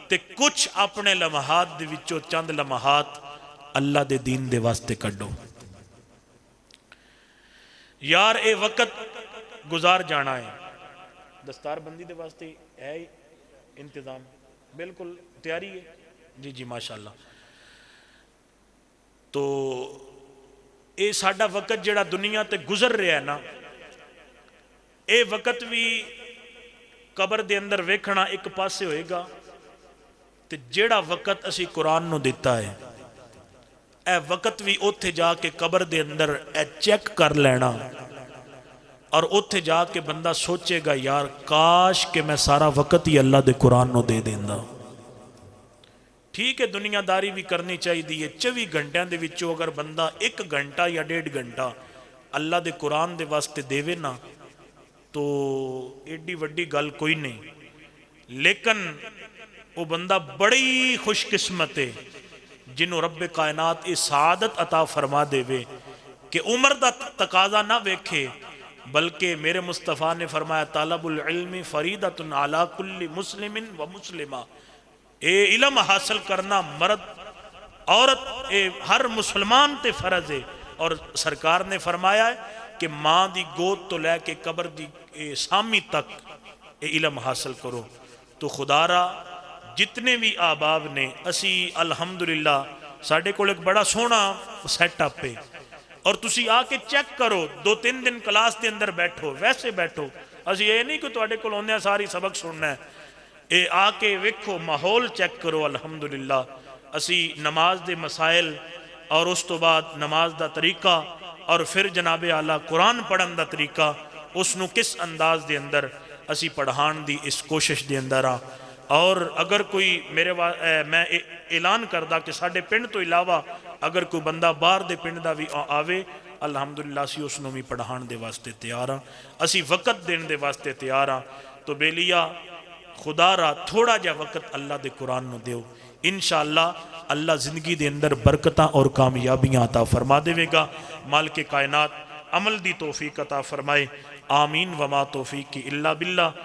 تے کچھ اپنے لمحات دے وچوں چند لمحات اللہ دے دین دے واسطے کڈو۔ یار اے وقت گزار جانا ہے، دستار بندی دے واسطے ہے انتظام، بالکل تیاری ہے جی جی ماشاءاللہ۔ تو اے ساڈا وقت جڑا دنیا تے گزر رہا ہے نا، اے وقت بھی قبر دے اندر ویکھنا ایک پاسے ہوئے گا، تے جڑا وقت اسی قرآن نو دیتا ہے اے وقت بھی اوتھے جا کے قبر دے اندر اے چیک کر لینا، اور اوتھے جا کے بندہ سوچے گا یار کاش کہ میں سارا وقت ہی اللہ دے قرآن نو دے دیندہ۔ ٹھیک ہے دنیا داری بھی کرنی چاہیے دیئے، 24 گھنٹیاں دے وچوں اگر بندہ 1 گھنٹہ یا 1.5 گھنٹہ اللہ دے قرآن دے واسطے دیوے نا تو ایڈی وڈی گل کوئی نہیں، لیکن وہ بندہ بڑی خوش قسمت ہے جنہوں رب کائنات اس سعادت عطا فرما دے وے کہ عمر دا تقاضا نہ ویکھے، بلکہ میرے مصطفیٰ نے فرمایا طالب العلم فریدۃ علی کل مسلم و مسلمہ، اے علم حاصل کرنا مرد عورت اے ہر مسلمان تے فرض ہے، اور سرکار نے فرمایا ہے کہ ماں دی گود تو لے کے قبر دی سامی تک علم حاصل کرو. تو خدا را جتنے بھی آباب نے اسی الحمدللہ ساڑھے کو ایک بڑا سونا سیٹ اپ ہے اور تسی آ کے چیک کرو 2-3 دن کلاس دے اندر بیٹھو ویسے بیٹھو اسی یہ نہیں کہ تواڈے کول ہوندے ساری سبق سننا ہے اے آ کے ویکھو ماحول چیک کرو. الحمدللہ اسی نماز دے مسائل اور اس تو بعد نماز دا طریقہ اور پھر جناب اعلیٰ قرآن پڑھن دا طریقہ اس نو کس انداز دے اندر اسی پڑھان دی اس کوشش دے اندر اور اگر کوئی میں اعلان کردہ کہ ساڑھے پنڈ تو علاوہ اگر کوئی بندہ باہر دے پنڈ دا بھی آوے الحمدللہ اسی اس نو بھی پڑھان دے واسطے تیار ہاں اسی وقت دین دے واسطے تیار ہاں. تو بیلیا خدا را تھوڑا جا وقت اللہ دے قرآن نو دیو انشاءاللہ اللہ زندگی دے اندر برکتاں اور کامیابیاں عطا فرما دے گا. مالک کائنات عمل دی توفیق عطا فرمائے. آمین وما توفیق الا باللہ.